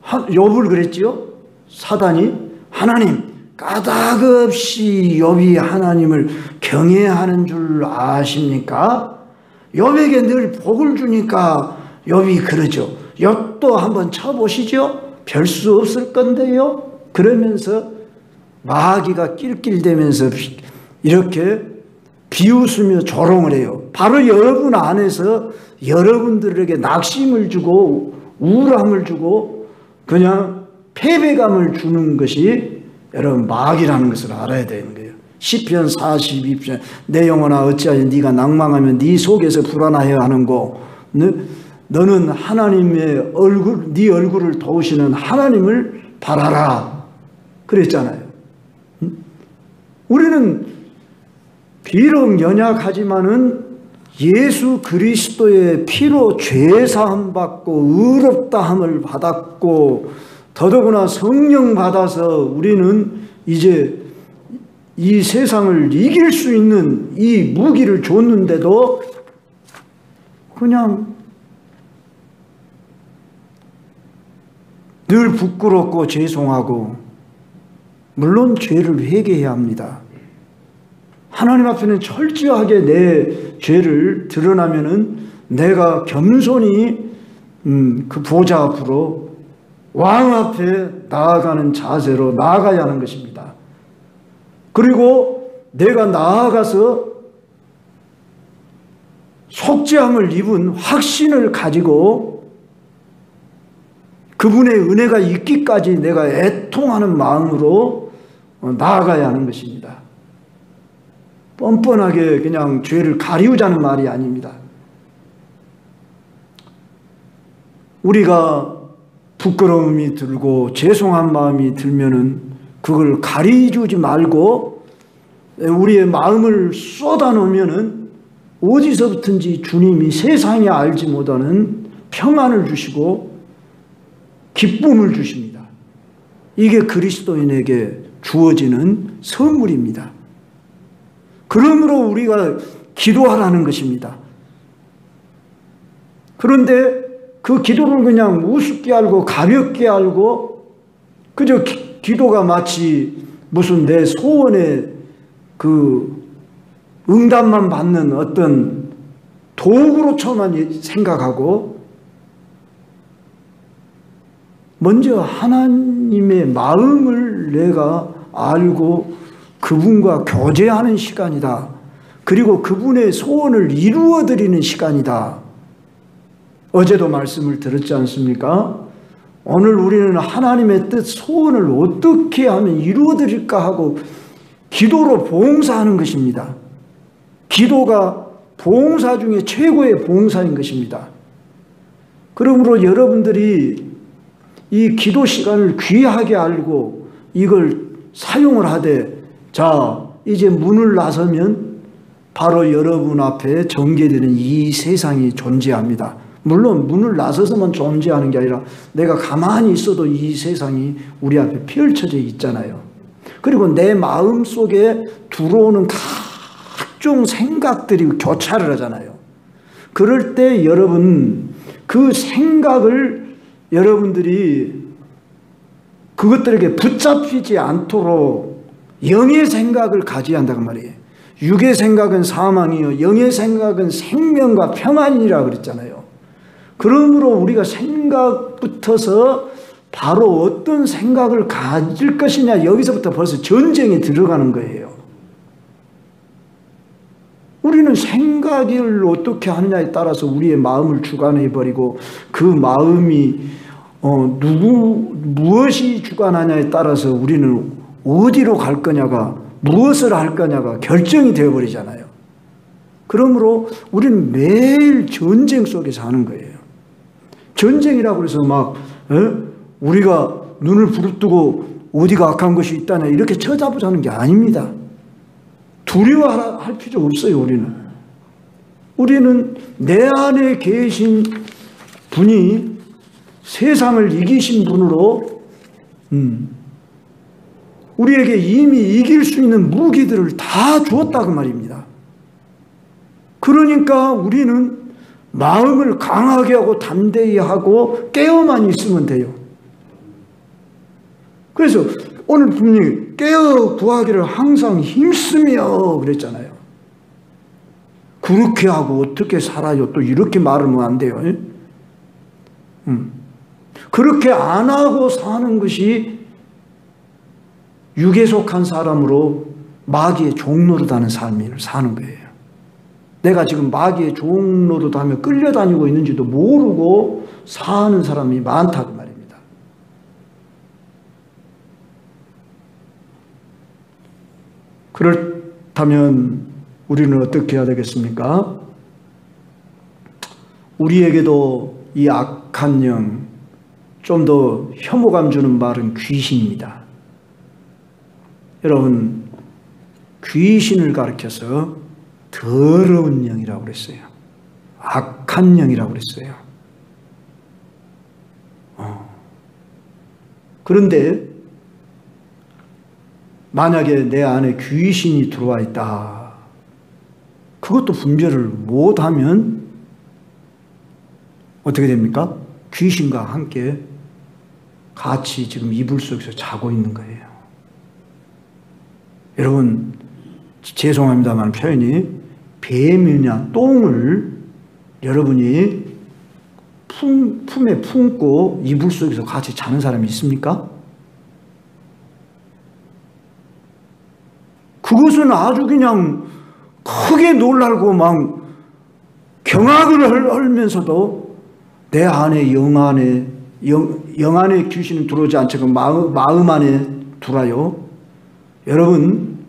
욥을 그랬지요? 사단이 하나님 까닭없이 욥이 하나님을 경외하는 줄 아십니까? 욥에게 늘 복을 주니까 욥이 그러죠. 욥도 한번 쳐보시죠. 별 수 없을 건데요. 그러면서 마귀가 낄낄대면서 이렇게 비웃으며 조롱을 해요. 바로 여러분 안에서 여러분들에게 낙심을 주고 우울함을 주고 그냥 패배감을 주는 것이 여러분 마귀라는 것을 알아야 되는 거예요. 시편 42편 내 영혼아 어찌하여 네가 낭망하면 네 속에서 불안하여 하는고 너는 하나님의 얼굴 네 얼굴을 도우시는 하나님을 바라라 그랬잖아요. 우리는 비록 연약하지만은 예수 그리스도의 피로 죄사함 받고 의롭다함을 받았고 더더구나 성령 받아서 우리는 이제 이 세상을 이길 수 있는 이 무기를 줬는데도 그냥 늘 부끄럽고 죄송하고 물론 죄를 회개해야 합니다. 하나님 앞에는 철저하게 내 죄를 드러나면은 내가 겸손히 그 보좌 앞으로 왕 앞에 나아가는 자세로 나아가야 하는 것입니다. 그리고 내가 나아가서 속죄함을 입은 확신을 가지고 그분의 은혜가 있기까지 내가 애통하는 마음으로 나아가야 하는 것입니다. 뻔뻔하게 그냥 죄를 가리우자는 말이 아닙니다. 우리가 부끄러움이 들고 죄송한 마음이 들면은 그걸 가리주지 말고 우리의 마음을 쏟아놓으면은 어디서부터인지 주님이 세상이 알지 못하는 평안을 주시고 기쁨을 주십니다. 이게 그리스도인에게 주어지는 선물입니다. 그러므로 우리가 기도하라는 것입니다. 그런데 그 기도를 그냥 우습게 알고 가볍게 알고 그저 기도가 마치 무슨 내 소원의 그 응답만 받는 어떤 도구로처만 생각하고 먼저 하나님의 마음을 내가 알고 그분과 교제하는 시간이다. 그리고 그분의 소원을 이루어드리는 시간이다. 어제도 말씀을 들었지 않습니까? 오늘 우리는 하나님의 뜻, 소원을 어떻게 하면 이루어드릴까 하고 기도로 봉사하는 것입니다. 기도가 봉사 중에 최고의 봉사인 것입니다. 그러므로 여러분들이 이 기도 시간을 귀하게 알고 이걸 사용을 하되 자, 이제 문을 나서면 바로 여러분 앞에 전개되는 이 세상이 존재합니다. 물론 문을 나서서만 존재하는 게 아니라 내가 가만히 있어도 이 세상이 우리 앞에 펼쳐져 있잖아요. 그리고 내 마음 속에 들어오는 각종 생각들이 교차를 하잖아요. 그럴 때 여러분 그 생각을 여러분들이 그것들에게 붙잡히지 않도록 영의 생각을 가져야 한다고 말이에요. 육의 생각은 사망이요 영의 생각은 생명과 평안이라 그랬잖아요. 그러므로 우리가 생각부터서 바로 어떤 생각을 가질 것이냐 여기서부터 벌써 전쟁에 들어가는 거예요. 우리는 생각을 어떻게 하느냐에 따라서 우리의 마음을 주관해버리고 그 마음이 무엇이 주관하냐에 따라서 우리는 어디로 갈 거냐가, 무엇을 할 거냐가 결정이 되어버리잖아요. 그러므로 우리는 매일 전쟁 속에 사는 거예요. 전쟁이라고 해서 막 우리가 눈을 부릅뜨고 어디가 악한 것이 있다냐 이렇게 쳐다보자는 게 아닙니다. 두려워할 필요 없어요. 우리는 내 안에 계신 분이 세상을 이기신 분으로 우리에게 이미 이길 수 있는 무기들을 다 주었다고 말입니다. 그러니까 우리는 마음을 강하게 하고 담대히 하고 깨어만 있으면 돼요. 그래서 오늘 분명히 깨어 구하기를 항상 힘쓰며 그랬잖아요. 그렇게 하고 어떻게 살아요? 또 이렇게 말하면 안 돼요. 그렇게 안 하고 사는 것이 육에 속한 사람으로 마귀의 종노릇하는 삶을 사는 거예요. 내가 지금 마귀의 종노릇하며 끌려다니고 있는지도 모르고 사는 사람이 많다고 말입니다. 그렇다면 우리는 어떻게 해야 되겠습니까? 우리에게도 이 악한 영, 좀 더 혐오감 주는 말은 귀신입니다. 여러분, 귀신을 가리켜서 더러운 영이라고 그랬어요. 악한 영이라고 그랬어요. 그런데 만약에 내 안에 귀신이 들어와 있다. 그것도 분별을 못하면 어떻게 됩니까? 귀신과 함께 같이 지금 이불 속에서 자고 있는 거예요. 여러분, 죄송합니다만 표현이 뱀이나 똥을 여러분이 품에 품고 이불 속에서 같이 자는 사람이 있습니까? 그것은 아주 그냥 크게 놀라고 막 경악을 하면서도 내 안에 영 안에 귀신은 들어오지 않지만 마음 안에 들어와요. 여러분,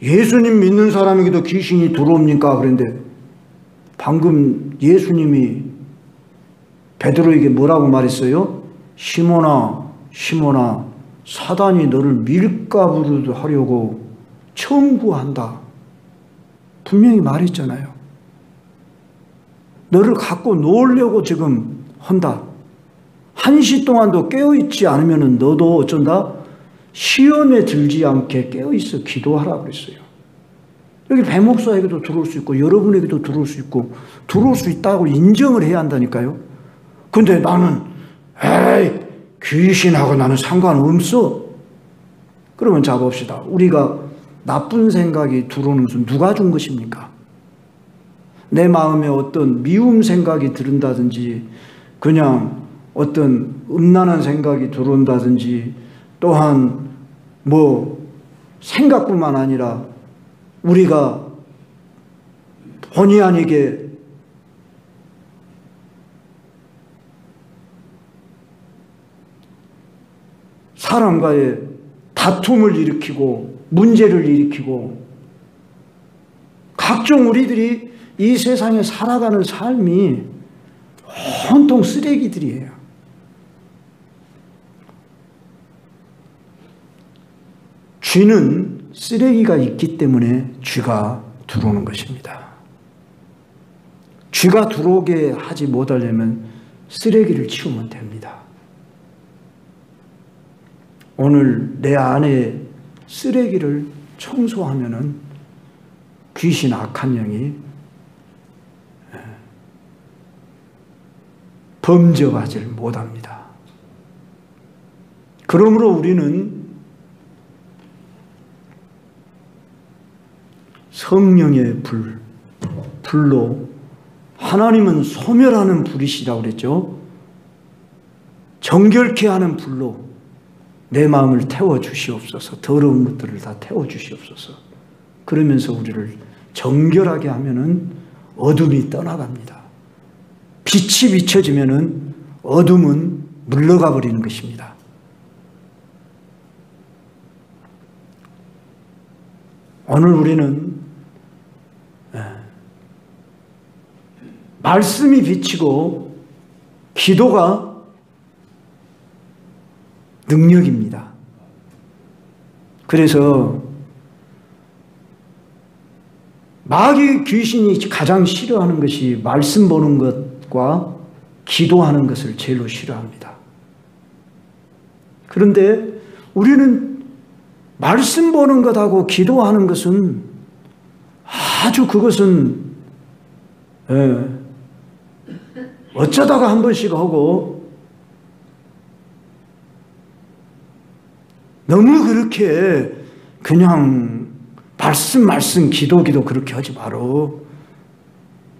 예수님 믿는 사람에게도 귀신이 들어옵니까? 그런데 방금 예수님이 베드로에게 뭐라고 말했어요? 시몬아, 시몬아, 사단이 너를 밀가부르 하려고 청구한다. 분명히 말했잖아요. 너를 갖고 놀려고 지금 한다. 한시 동안도 깨어있지 않으면 너도 어쩐다? 시험에 들지 않게 깨어있어 기도하라 그랬어요. 여기 배목사에게도 들어올 수 있고 여러분에게도 들어올 수 있고 들어올 수 있다고 인정을 해야 한다니까요. 근데 나는 에이 귀신하고 나는 상관없어. 그러면 잡읍시다. 우리가 나쁜 생각이 들어오는 것은 누가 준 것입니까? 내 마음에 어떤 미움 생각이 들은다든지 그냥 어떤 음란한 생각이 들어온다든지 또한 뭐 생각뿐만 아니라 우리가 본의 아니게 사람과의 다툼을 일으키고 문제를 일으키고 각종 우리들이 이 세상에 살아가는 삶이 온통 쓰레기들이에요. 쥐는 쓰레기가 있기 때문에 쥐가 들어오는 것입니다. 쥐가 들어오게 하지 못하려면 쓰레기를 치우면 됩니다. 오늘 내 안에 쓰레기를 청소하면은 귀신 악한 영이 범접하지를 못합니다. 그러므로 우리는 성령의 불로 하나님은 소멸하는 불이시라고 그랬죠. 정결케 하는 불로 내 마음을 태워주시옵소서. 더러운 것들을 다 태워주시옵소서. 그러면서 우리를 정결하게 하면은 어둠이 떠나갑니다. 빛이 비춰지면은 어둠은 물러가 버리는 것입니다. 오늘 우리는 말씀이 비치고 기도가 능력입니다. 그래서 마귀 귀신이 가장 싫어하는 것이 말씀 보는 것과 기도하는 것을 제일로 싫어합니다. 그런데 우리는 말씀 보는 것하고 기도하는 것은 아주 그것은 어쩌다가 한 번씩 하고 너무 그렇게 그냥 말씀 기도 그렇게 하지 마라.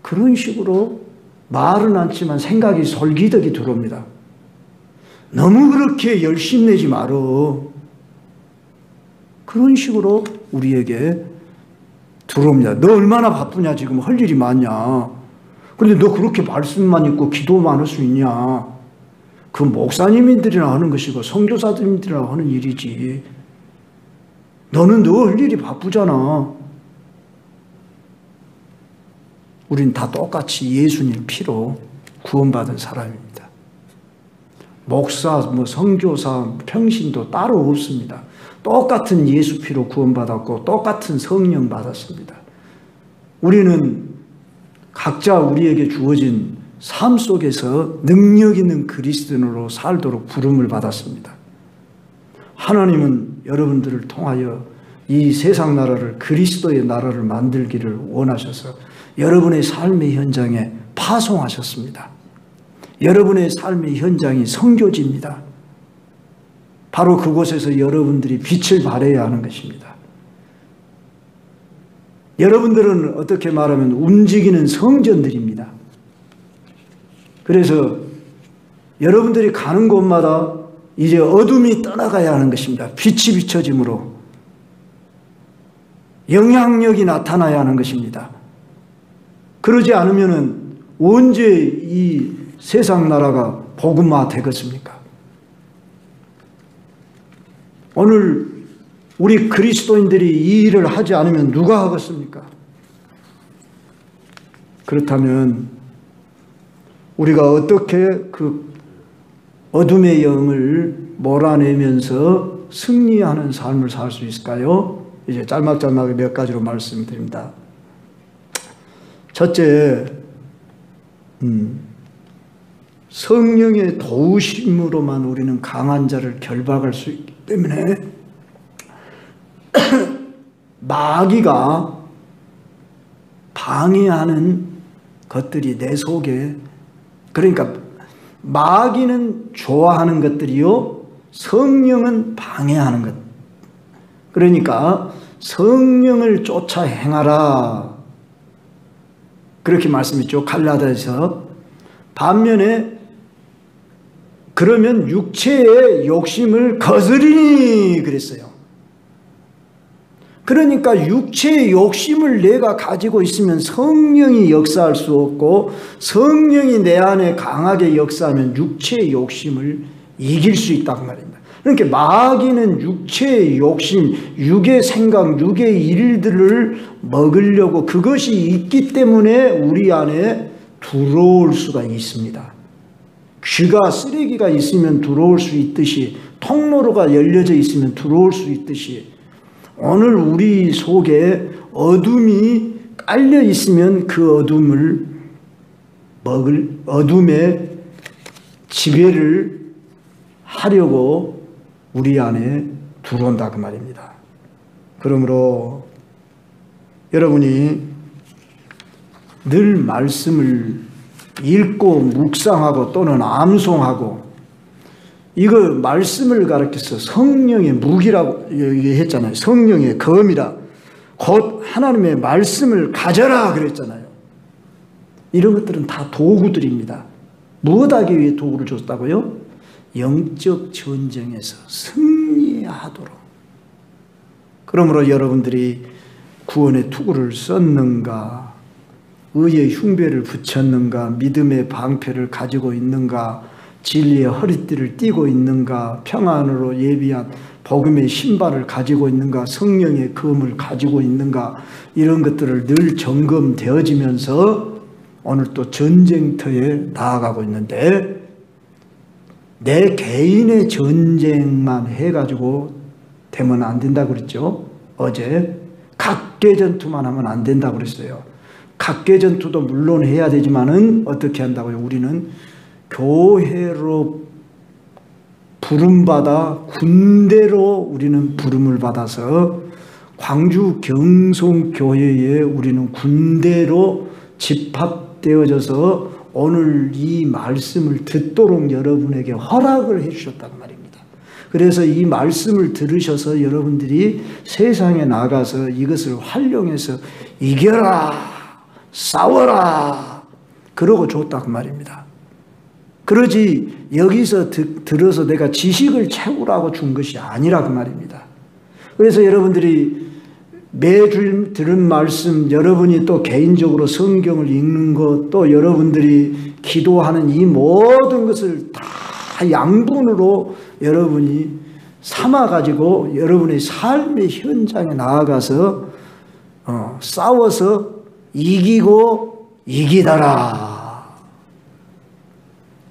그런 식으로 말은 않지만 생각이 솔기덕이 들어옵니다. 너무 그렇게 열심 내지 마라. 그런 식으로 우리에게 들어옵니다. 너 얼마나 바쁘냐, 지금 할 일이 많냐. 근데 너 그렇게 말씀만 있고 기도만 할 수 있냐. 그 목사님들이나 하는 것이고 선교사님들이나 하는 일이지. 너는 너 할 일이 바쁘잖아. 우린 다 똑같이 예수님 피로 구원받은 사람입니다. 목사, 선교사, 평신도 따로 없습니다. 똑같은 예수 피로 구원받았고 똑같은 성령 받았습니다. 우리는 각자 우리에게 주어진 삶 속에서 능력 있는 그리스도인으로 살도록 부름을 받았습니다. 하나님은 여러분들을 통하여 이 세상 나라를 그리스도의 나라를 만들기를 원하셔서 여러분의 삶의 현장에 파송하셨습니다. 여러분의 삶의 현장이 선교지입니다. 바로 그곳에서 여러분들이 빛을 발해야 하는 것입니다. 여러분들은 어떻게 말하면 움직이는 성전들입니다. 그래서 여러분들이 가는 곳마다 이제 어둠이 떠나가야 하는 것입니다. 빛이 비춰짐으로 영향력이 나타나야 하는 것입니다. 그러지 않으면 언제 이 세상 나라가 복음화 되겠습니까? 오늘 우리 그리스도인들이 이 일을 하지 않으면 누가 하겠습니까? 그렇다면 우리가 어떻게 그 어둠의 영을 몰아내면서 승리하는 삶을 살 수 있을까요? 이제 짤막짤막하게 몇 가지로 말씀드립니다. 첫째, 성령의 도우심으로만 우리는 강한 자를 결박할 수 있기 때문에 마귀가 방해하는 것들이 내 속에, 그러니까 마귀는 좋아하는 것들이요, 성령은 방해하는 것. 그러니까 성령을 쫓아 행하라, 그렇게 말씀했죠, 갈라디아서. 반면에 그러면 육체의 욕심을 거스리니 그랬어요. 그러니까 육체의 욕심을 내가 가지고 있으면 성령이 역사할 수 없고, 성령이 내 안에 강하게 역사하면 육체의 욕심을 이길 수 있다고 말입니다. 그러니까 마귀는 육체의 욕심, 육의 생각, 육의 일들을 먹으려고, 그것이 있기 때문에 우리 안에 들어올 수가 있습니다. 귀가, 쓰레기가 있으면 들어올 수 있듯이, 통로가 열려져 있으면 들어올 수 있듯이, 오늘 우리 속에 어둠이 깔려 있으면 그 어둠을 어둠의 지배를 하려고 우리 안에 들어온다 그 말입니다. 그러므로 여러분이 늘 말씀을 읽고 묵상하고 또는 암송하고, 이거 말씀을 가르쳐서 성령의 무기라고 얘기했잖아요. 성령의 검이라, 곧 하나님의 말씀을 가져라 그랬잖아요. 이런 것들은 다 도구들입니다. 무엇하기 위해 도구를 줬다고요? 영적 전쟁에서 승리하도록. 그러므로 여러분들이 구원의 투구를 썼는가, 의의 흉배를 붙였는가, 믿음의 방패를 가지고 있는가, 진리의 허리띠를 띠고 있는가, 평안으로 예비한 복음의 신발을 가지고 있는가, 성령의 검을 가지고 있는가, 이런 것들을 늘 점검되어지면서 오늘 또 전쟁터에 나아가고 있는데, 내 개인의 전쟁만 해가지고 되면 안 된다고 그랬죠. 어제 각계 전투만 하면 안 된다고 그랬어요. 각계 전투도 물론 해야 되지만은 어떻게 한다고요? 우리는 교회로 부름받아 군대로 우리는 부름을 받아서 광주 경송교회에 우리는 군대로 집합되어져서 오늘 이 말씀을 듣도록 여러분에게 허락을 해 주셨단 말입니다. 그래서 이 말씀을 들으셔서 여러분들이 세상에 나가서 이것을 활용해서 이겨라, 싸워라, 그러고 줬다고 말입니다. 그러지 여기서 들어서 내가 지식을 채우라고 준 것이 아니라고 말입니다. 그래서 여러분들이 매주 들은 말씀, 여러분이 또 개인적으로 성경을 읽는 것, 또 여러분들이 기도하는 이 모든 것을 다 양분으로 여러분이 삼아가지고 여러분의 삶의 현장에 나아가서 싸워서 이기고 이기더라.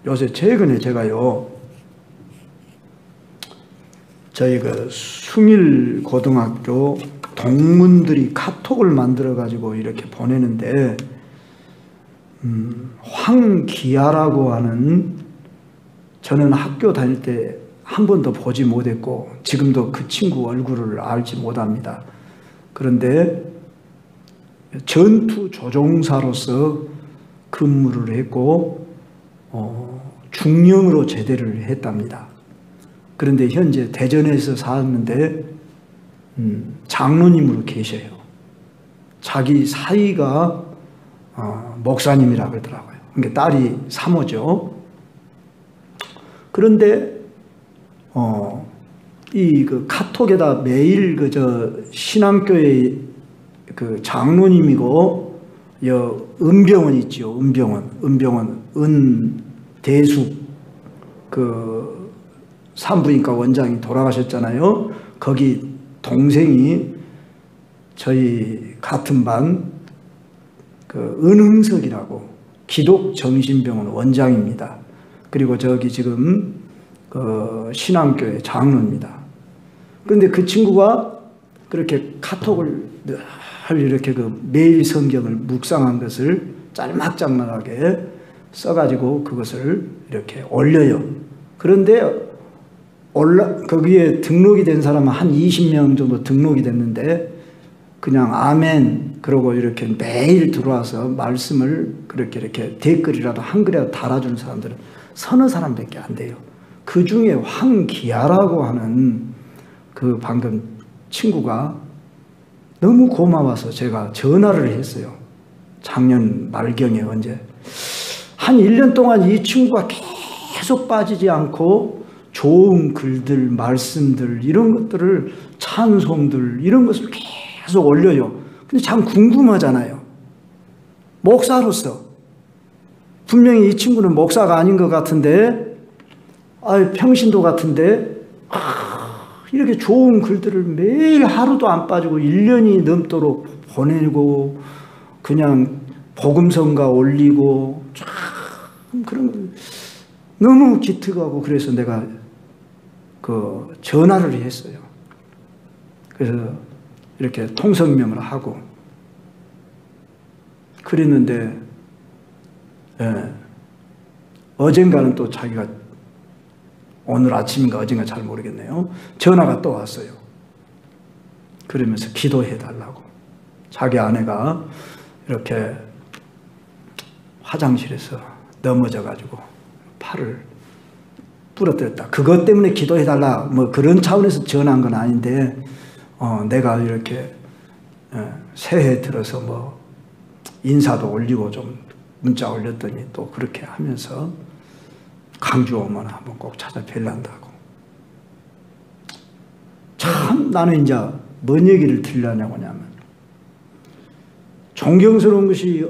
요새 최근에 제가요, 저희 숭일 고등학교 동문들이 카톡을 만들어 가지고 이렇게 보내는데, 황기아라고 하는, 저는 학교 다닐 때 한 번도 보지 못했고 지금도 그 친구 얼굴을 알지 못합니다. 그런데 전투 조종사로서 근무를 했고 중령으로 제대를 했답니다. 그런데 현재 대전에서 사는데 장로님으로 계셔요. 자기 사위가 목사님이라 그러더라고요. 그러니까 딸이 사모죠. 그런데 이 카톡에다 매일 신앙교회 장로님이고 은병원 있죠. 은병원 은대숙 산부인과 원장이 돌아가셨잖아요. 거기 동생이 저희 같은 반 은흥석이라고 기독정신병원 원장입니다. 그리고 저기 지금 신앙교회 장로입니다. 그런데 그 친구가 그렇게 카톡을 늘 이렇게 매일 성경을 묵상한 것을 짤막짤막하게 써가지고 그것을 이렇게 올려요. 그런데 거기에 등록이 된 사람은 한 20명 정도 등록이 됐는데, 그냥 아멘 그러고 이렇게 매일 들어와서 말씀을 그렇게 이렇게 댓글이라도 한 글이라도 달아주는 사람들은 서너 사람밖에 안 돼요. 그 중에 황기아라고 하는 방금 친구가 너무 고마워서 제가 전화를 했어요. 작년 말경에 언제. 한 1년 동안 이 친구가 계속 빠지지 않고 좋은 글들, 말씀들, 이런 것들을, 찬송들, 이런 것을 계속 올려요. 근데 참 궁금하잖아요. 목사로서. 분명히 이 친구는 목사가 아닌 것 같은데, 평신도 같은데, 이렇게 좋은 글들을 매일 하루도 안 빠지고 1년이 넘도록 보내고, 그냥 복음성가 올리고, 참 그런 거 너무 기특하고, 그래서 내가 전화를 했어요. 그래서 이렇게 통성명을 하고 그랬는데, 어젠가는 또 자기가, 오늘 아침인가 어젠가 잘 모르겠네요, 전화가 또 왔어요. 그러면서 기도해 달라고. 자기 아내가 이렇게 화장실에서 넘어져 가지고 팔을 부러뜨렸다. 그것 때문에 기도해 달라, 뭐 그런 차원에서 전화한 건 아닌데, 내가 이렇게 새해 들어서 뭐 인사도 올리고 좀 문자 올렸더니 또 그렇게 하면서 강주 오면 한번 꼭 찾아뵐란다고. 참 나는 이제 뭔 얘기를 들으려냐고 하냐면, 존경스러운 것이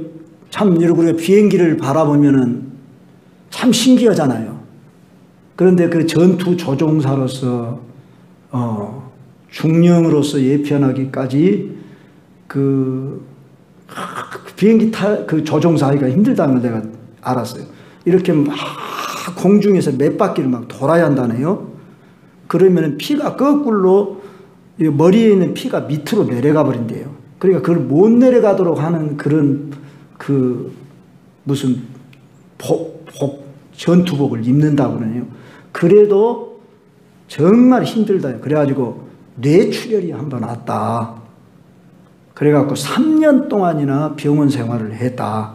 참 우리가 비행기를 바라보면은 참 신기하잖아요. 그런데 그 전투 조종사로서 중령으로서 예편하기까지 그 비행기 그 조종사하기가 힘들다는 걸 내가 알았어요. 이렇게 막 공중에서 몇 바퀴를 막 돌아야 한다네요. 그러면 피가 거꾸로 머리에 있는 피가 밑으로 내려가 버린대요. 그러니까 그걸 못 내려가도록 하는 그런 그 무슨 전투복을 입는다고 그러네요. 그래도 정말 힘들다. 그래가지고 뇌출혈이 한번 왔다. 그래갖고 3년 동안이나 병원 생활을 했다.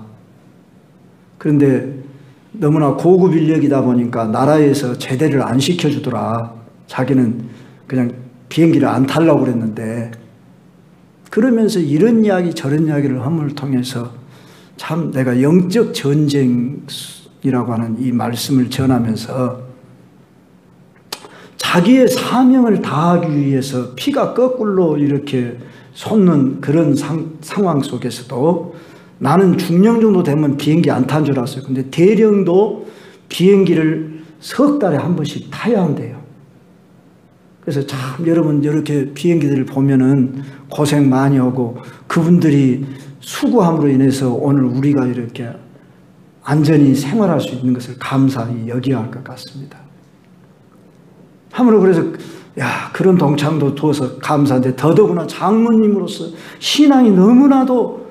그런데 너무나 고급 인력이다 보니까 나라에서 제대를 안 시켜주더라. 자기는 그냥 비행기를 안 타려고 그랬는데, 그러면서 이런 이야기 저런 이야기를 함을 통해서 참 내가 영적 전쟁이라고 하는 이 말씀을 전하면서 자기의 사명을 다하기 위해서 피가 거꾸로 이렇게 솟는 그런 상황 속에서도 나는 중령 정도 되면 비행기 안 탄 줄 알았어요. 근데 대령도 비행기를 석 달에 한 번씩 타야 한대요. 그래서 참 여러분 이렇게 비행기들을 보면은 고생 많이 하고 그분들이 수고함으로 인해서 오늘 우리가 이렇게 안전히 생활할 수 있는 것을 감사히 여겨야 할 것 같습니다. 함으로 그래서 그런 동창도 두어서 감사한데 더더구나 장로님으로서 신앙이 너무나도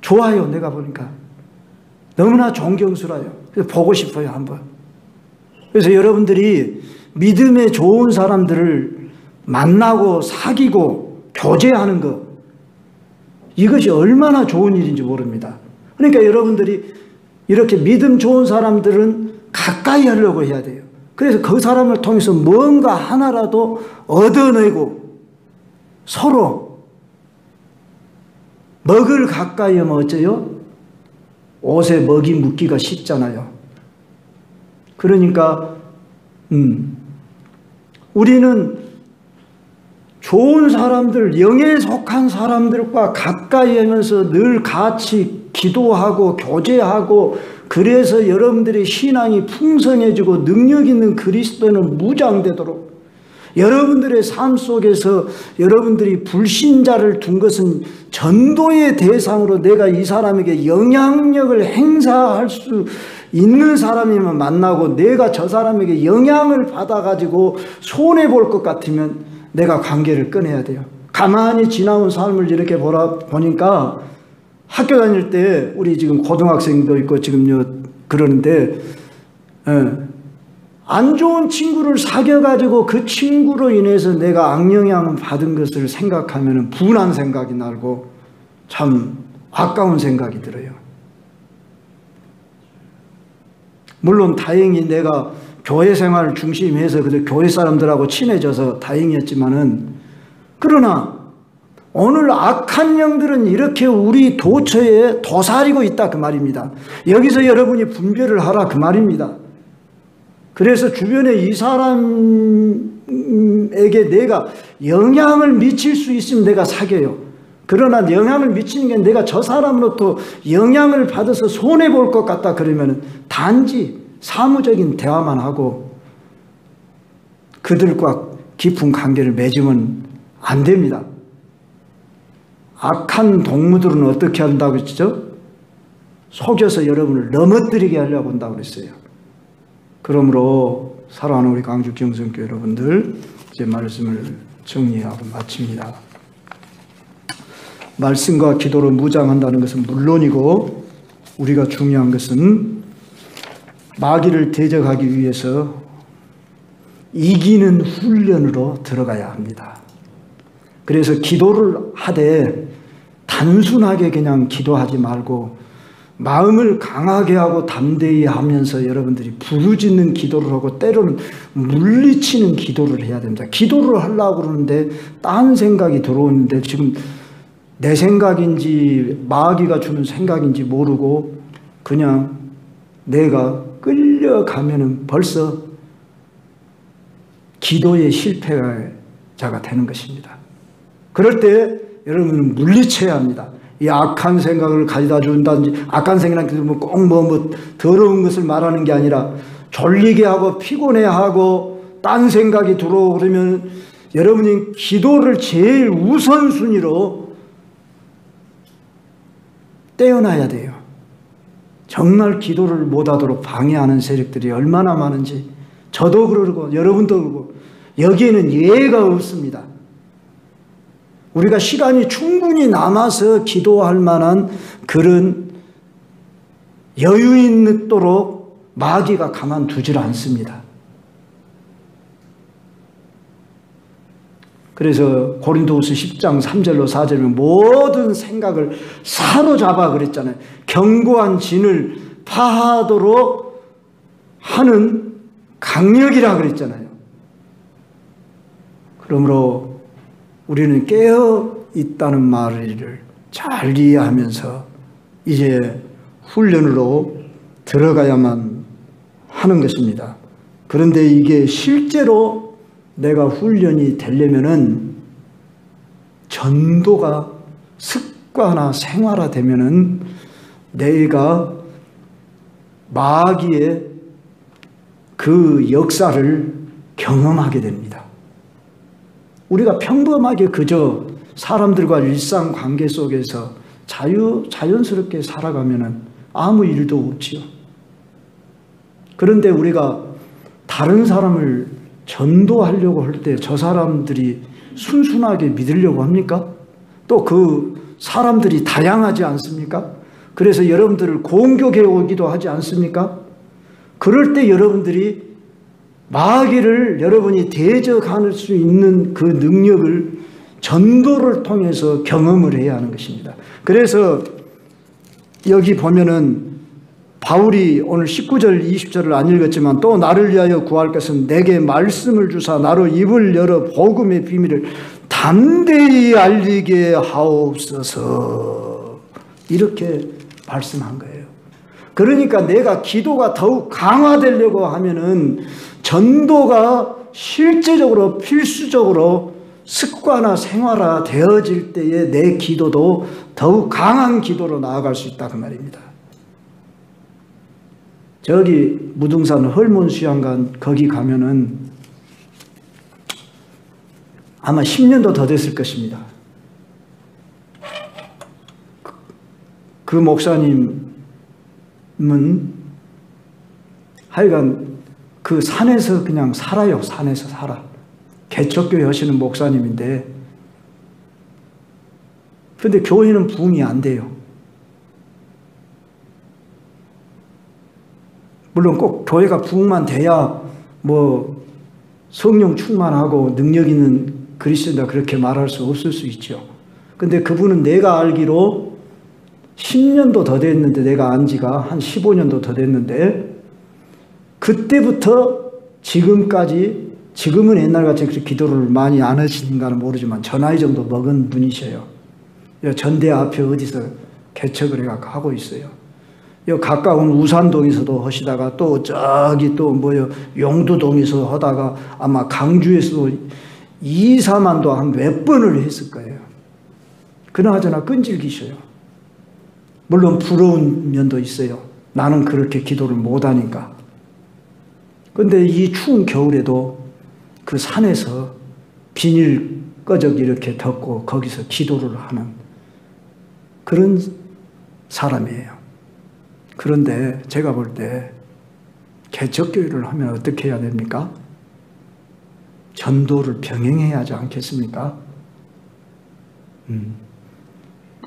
좋아요. 내가 보니까 너무나 존경스러워요. 그래서 보고 싶어요 한번. 그래서 여러분들이 믿음에 좋은 사람들을 만나고 사귀고 교제하는 것, 이것이 얼마나 좋은 일인지 모릅니다. 그러니까 여러분들이 이렇게 믿음 좋은 사람들은 가까이 하려고 해야 돼요. 그래서 그 사람을 통해서 뭔가 하나라도 얻어내고 서로 먹을 가까이 하면 어째요? 옷에 먹이 묻기가 쉽잖아요. 그러니까 우리는 좋은 사람들, 영에 속한 사람들과 가까이 하면서 늘 같이 기도하고 교제하고, 그래서 여러분들의 신앙이 풍성해지고 능력 있는 그리스도는 무장되도록, 여러분들의 삶 속에서 여러분들이 불신자를 둔 것은 전도의 대상으로 내가 이 사람에게 영향력을 행사할 수 있는 사람이면 만나고, 내가 저 사람에게 영향을 받아가지고 손해볼 것 같으면 내가 관계를 끊어야 돼요. 가만히 지나온 삶을 이렇게 보니까 학교 다닐 때 우리 지금 고등학생도 있고 지금 그러는데, 안 좋은 친구를 사귀어가지고 그 친구로 인해서 내가 악영향을 받은 것을 생각하면 분한 생각이 나고 참 아까운 생각이 들어요. 물론 다행히 내가 교회 생활을 중심해서 교회 사람들하고 친해져서 다행이었지만은, 그러나 오늘 악한 영들은 이렇게 우리 도처에 도사리고 있다 그 말입니다. 여기서 여러분이 분별을 하라 그 말입니다. 그래서 주변에 이 사람에게 내가 영향을 미칠 수 있으면 내가 사귀어요. 그러나 영향을 미치는 게 내가 저 사람으로부터 영향을 받아서 손해볼 것 같다 그러면 단지 사무적인 대화만 하고 그들과 깊은 관계를 맺으면 안 됩니다. 악한 동무들은 어떻게 한다고 했죠? 속여서 여러분을 넘어뜨리게 하려고 한다고 그랬어요. 그러므로 사랑하는 우리 광주 경성교회 여러분들, 이제 말씀을 정리하고 마칩니다. 말씀과 기도로 무장한다는 것은 물론이고, 우리가 중요한 것은 마귀를 대적하기 위해서 이기는 훈련으로 들어가야 합니다. 그래서 기도를 하되 단순하게 그냥 기도하지 말고 마음을 강하게 하고 담대히 하면서 여러분들이 부르짖는 기도를 하고 때로는 물리치는 기도를 해야 됩니다. 기도를 하려고 그러는데 딴 생각이 들어오는데 지금 내 생각인지 마귀가 주는 생각인지 모르고 그냥 내가 끌려가면은 벌써 기도의 실패자가 되는 것입니다. 그럴 때 여러분은 물리쳐야 합니다. 이 악한 생각을 가져다 준다든지, 악한 생각이라는 꼭 더러운 것을 말하는 게 아니라 졸리게 하고 피곤해하고 딴 생각이 들어오고 그러면 여러분이 기도를 제일 우선순위로 떼어놔야 돼요. 정말 기도를 못하도록 방해하는 세력들이 얼마나 많은지 저도 그러고 여러분도 그러고 여기에는 예외가 없습니다. 우리가 시간이 충분히 남아서 기도할 만한 그런 여유 있도록 마귀가 가만두질 않습니다. 그래서 고린도후서 10장 3절로 4절에 모든 생각을 사로잡아 그랬잖아요. 견고한 진을 파하도록 하는 강력이라 그랬잖아요. 그러므로 우리는 깨어 있다는 말을 잘 이해하면서 이제 훈련으로 들어가야만 하는 것입니다. 그런데 이게 실제로 내가 훈련이 되려면은 전도가 습관화 생활화되면은 내가 마귀의 그 역사를 경험하게 됩니다. 우리가 평범하게 그저 사람들과 일상관계 속에서 자연스럽게 살아가면은 아무 일도 없지요. 그런데 우리가 다른 사람을 전도하려고 할 때 저 사람들이 순순하게 믿으려고 합니까? 또 그 사람들이 다양하지 않습니까? 그래서 여러분들을 공격해 오기도 하지 않습니까? 그럴 때 여러분들이 마귀를 여러분이 대적할 수 있는 그 능력을 전도를 통해서 경험을 해야 하는 것입니다. 그래서 여기 보면은 바울이 오늘 19절 20절을 안 읽었지만 또 나를 위하여 구할 것은 내게 말씀을 주사 나로 입을 열어 복음의 비밀을 담대히 알리게 하옵소서, 이렇게 말씀한 거예요. 그러니까 내가 기도가 더욱 강화되려고 하면은 전도가 실제적으로 필수적으로 습관화 생활화 되어질 때에 내 기도도 더욱 강한 기도로 나아갈 수 있다 그 말입니다. 저기 무등산 헐몬 수양관 거기 가면은 아마 10년도 더 됐을 것입니다. 그 목사님은 하여간 그 산에서 그냥 살아요. 산에서 살아. 개척교회 하시는 목사님인데 근데 교회는 부흥이 안 돼요. 물론 꼭 교회가 부흥만 돼야 뭐 성령 충만하고 능력 있는 그리스도다 그렇게 말할 수 없을 수 있죠. 근데 그분은 내가 알기로 10년도 더 됐는데, 내가 안 지가 한 15년도 더 됐는데 그때부터 지금까지, 지금은 옛날같이 그렇게 기도를 많이 안 하시는가는 모르지만 저 나이 정도 먹은 분이셔요. 전대 앞에 어디서 개척을 해갖고 하고 있어요. 요 가까운 우산동에서도 하시다가 또 저기 또 뭐요 용두동에서 하다가 아마 강주에서도 2, 4만도 한 몇 번을 했을 거예요. 그나저나 끈질기셔요. 물론 부러운 면도 있어요. 나는 그렇게 기도를 못하니까. 근데 이 추운 겨울에도 그 산에서 비닐 꺼적 이렇게 덮고 거기서 기도를 하는 그런 사람이에요. 그런데 제가 볼 때 개척교회를 하면 어떻게 해야 됩니까? 전도를 병행해야 하지 않겠습니까?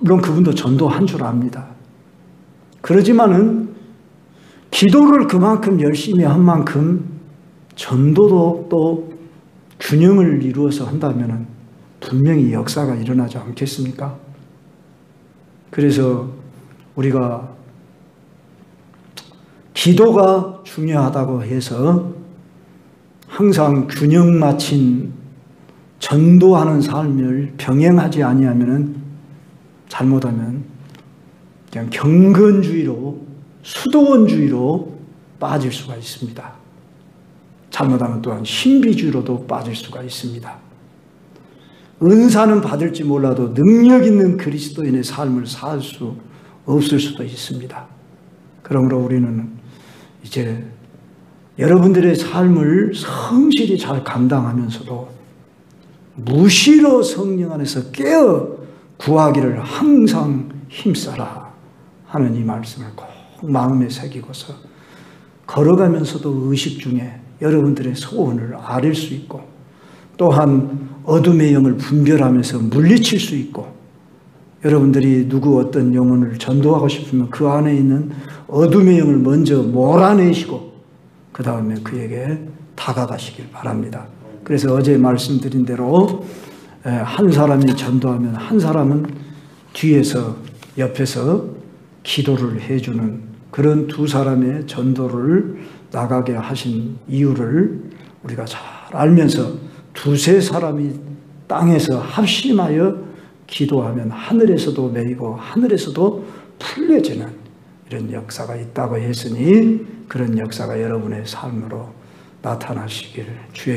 물론 그분도 전도한 줄 압니다. 그러지만은 기도를 그만큼 열심히 한 만큼 전도도 또 균형을 이루어서 한다면은 분명히 역사가 일어나지 않겠습니까? 그래서 우리가 기도가 중요하다고 해서 항상 균형 맞춘 전도하는 삶을 병행하지 아니하면은 잘못하면 그냥 경건주의로, 수도원주의로 빠질 수가 있습니다. 잘못하면 또한 신비주의로도 빠질 수가 있습니다. 은사는 받을지 몰라도 능력 있는 그리스도인의 삶을 살 수 없을 수도 있습니다. 그러므로 우리는 이제 여러분들의 삶을 성실히 잘 감당하면서도 무시로 성령 안에서 깨어 구하기를 항상 힘써라 하는 이 말씀을 꼭 마음에 새기고서 걸어가면서도 의식 중에 여러분들의 소원을 아릴 수 있고, 또한 어둠의 영을 분별하면서 물리칠 수 있고, 여러분들이 누구 어떤 영혼을 전도하고 싶으면 그 안에 있는 어둠의 영을 먼저 몰아내시고 그 다음에 그에게 다가가시길 바랍니다. 그래서 어제 말씀드린 대로 한 사람이 전도하면 한 사람은 뒤에서 옆에서 기도를 해주는 그런 두 사람의 전도를 나가게 하신 이유를 우리가 잘 알면서 두세 사람이 땅에서 합심하여 기도하면 하늘에서도 매이고 하늘에서도 풀려지는 이런 역사가 있다고 했으니 그런 역사가 여러분의 삶으로 나타나시길 주의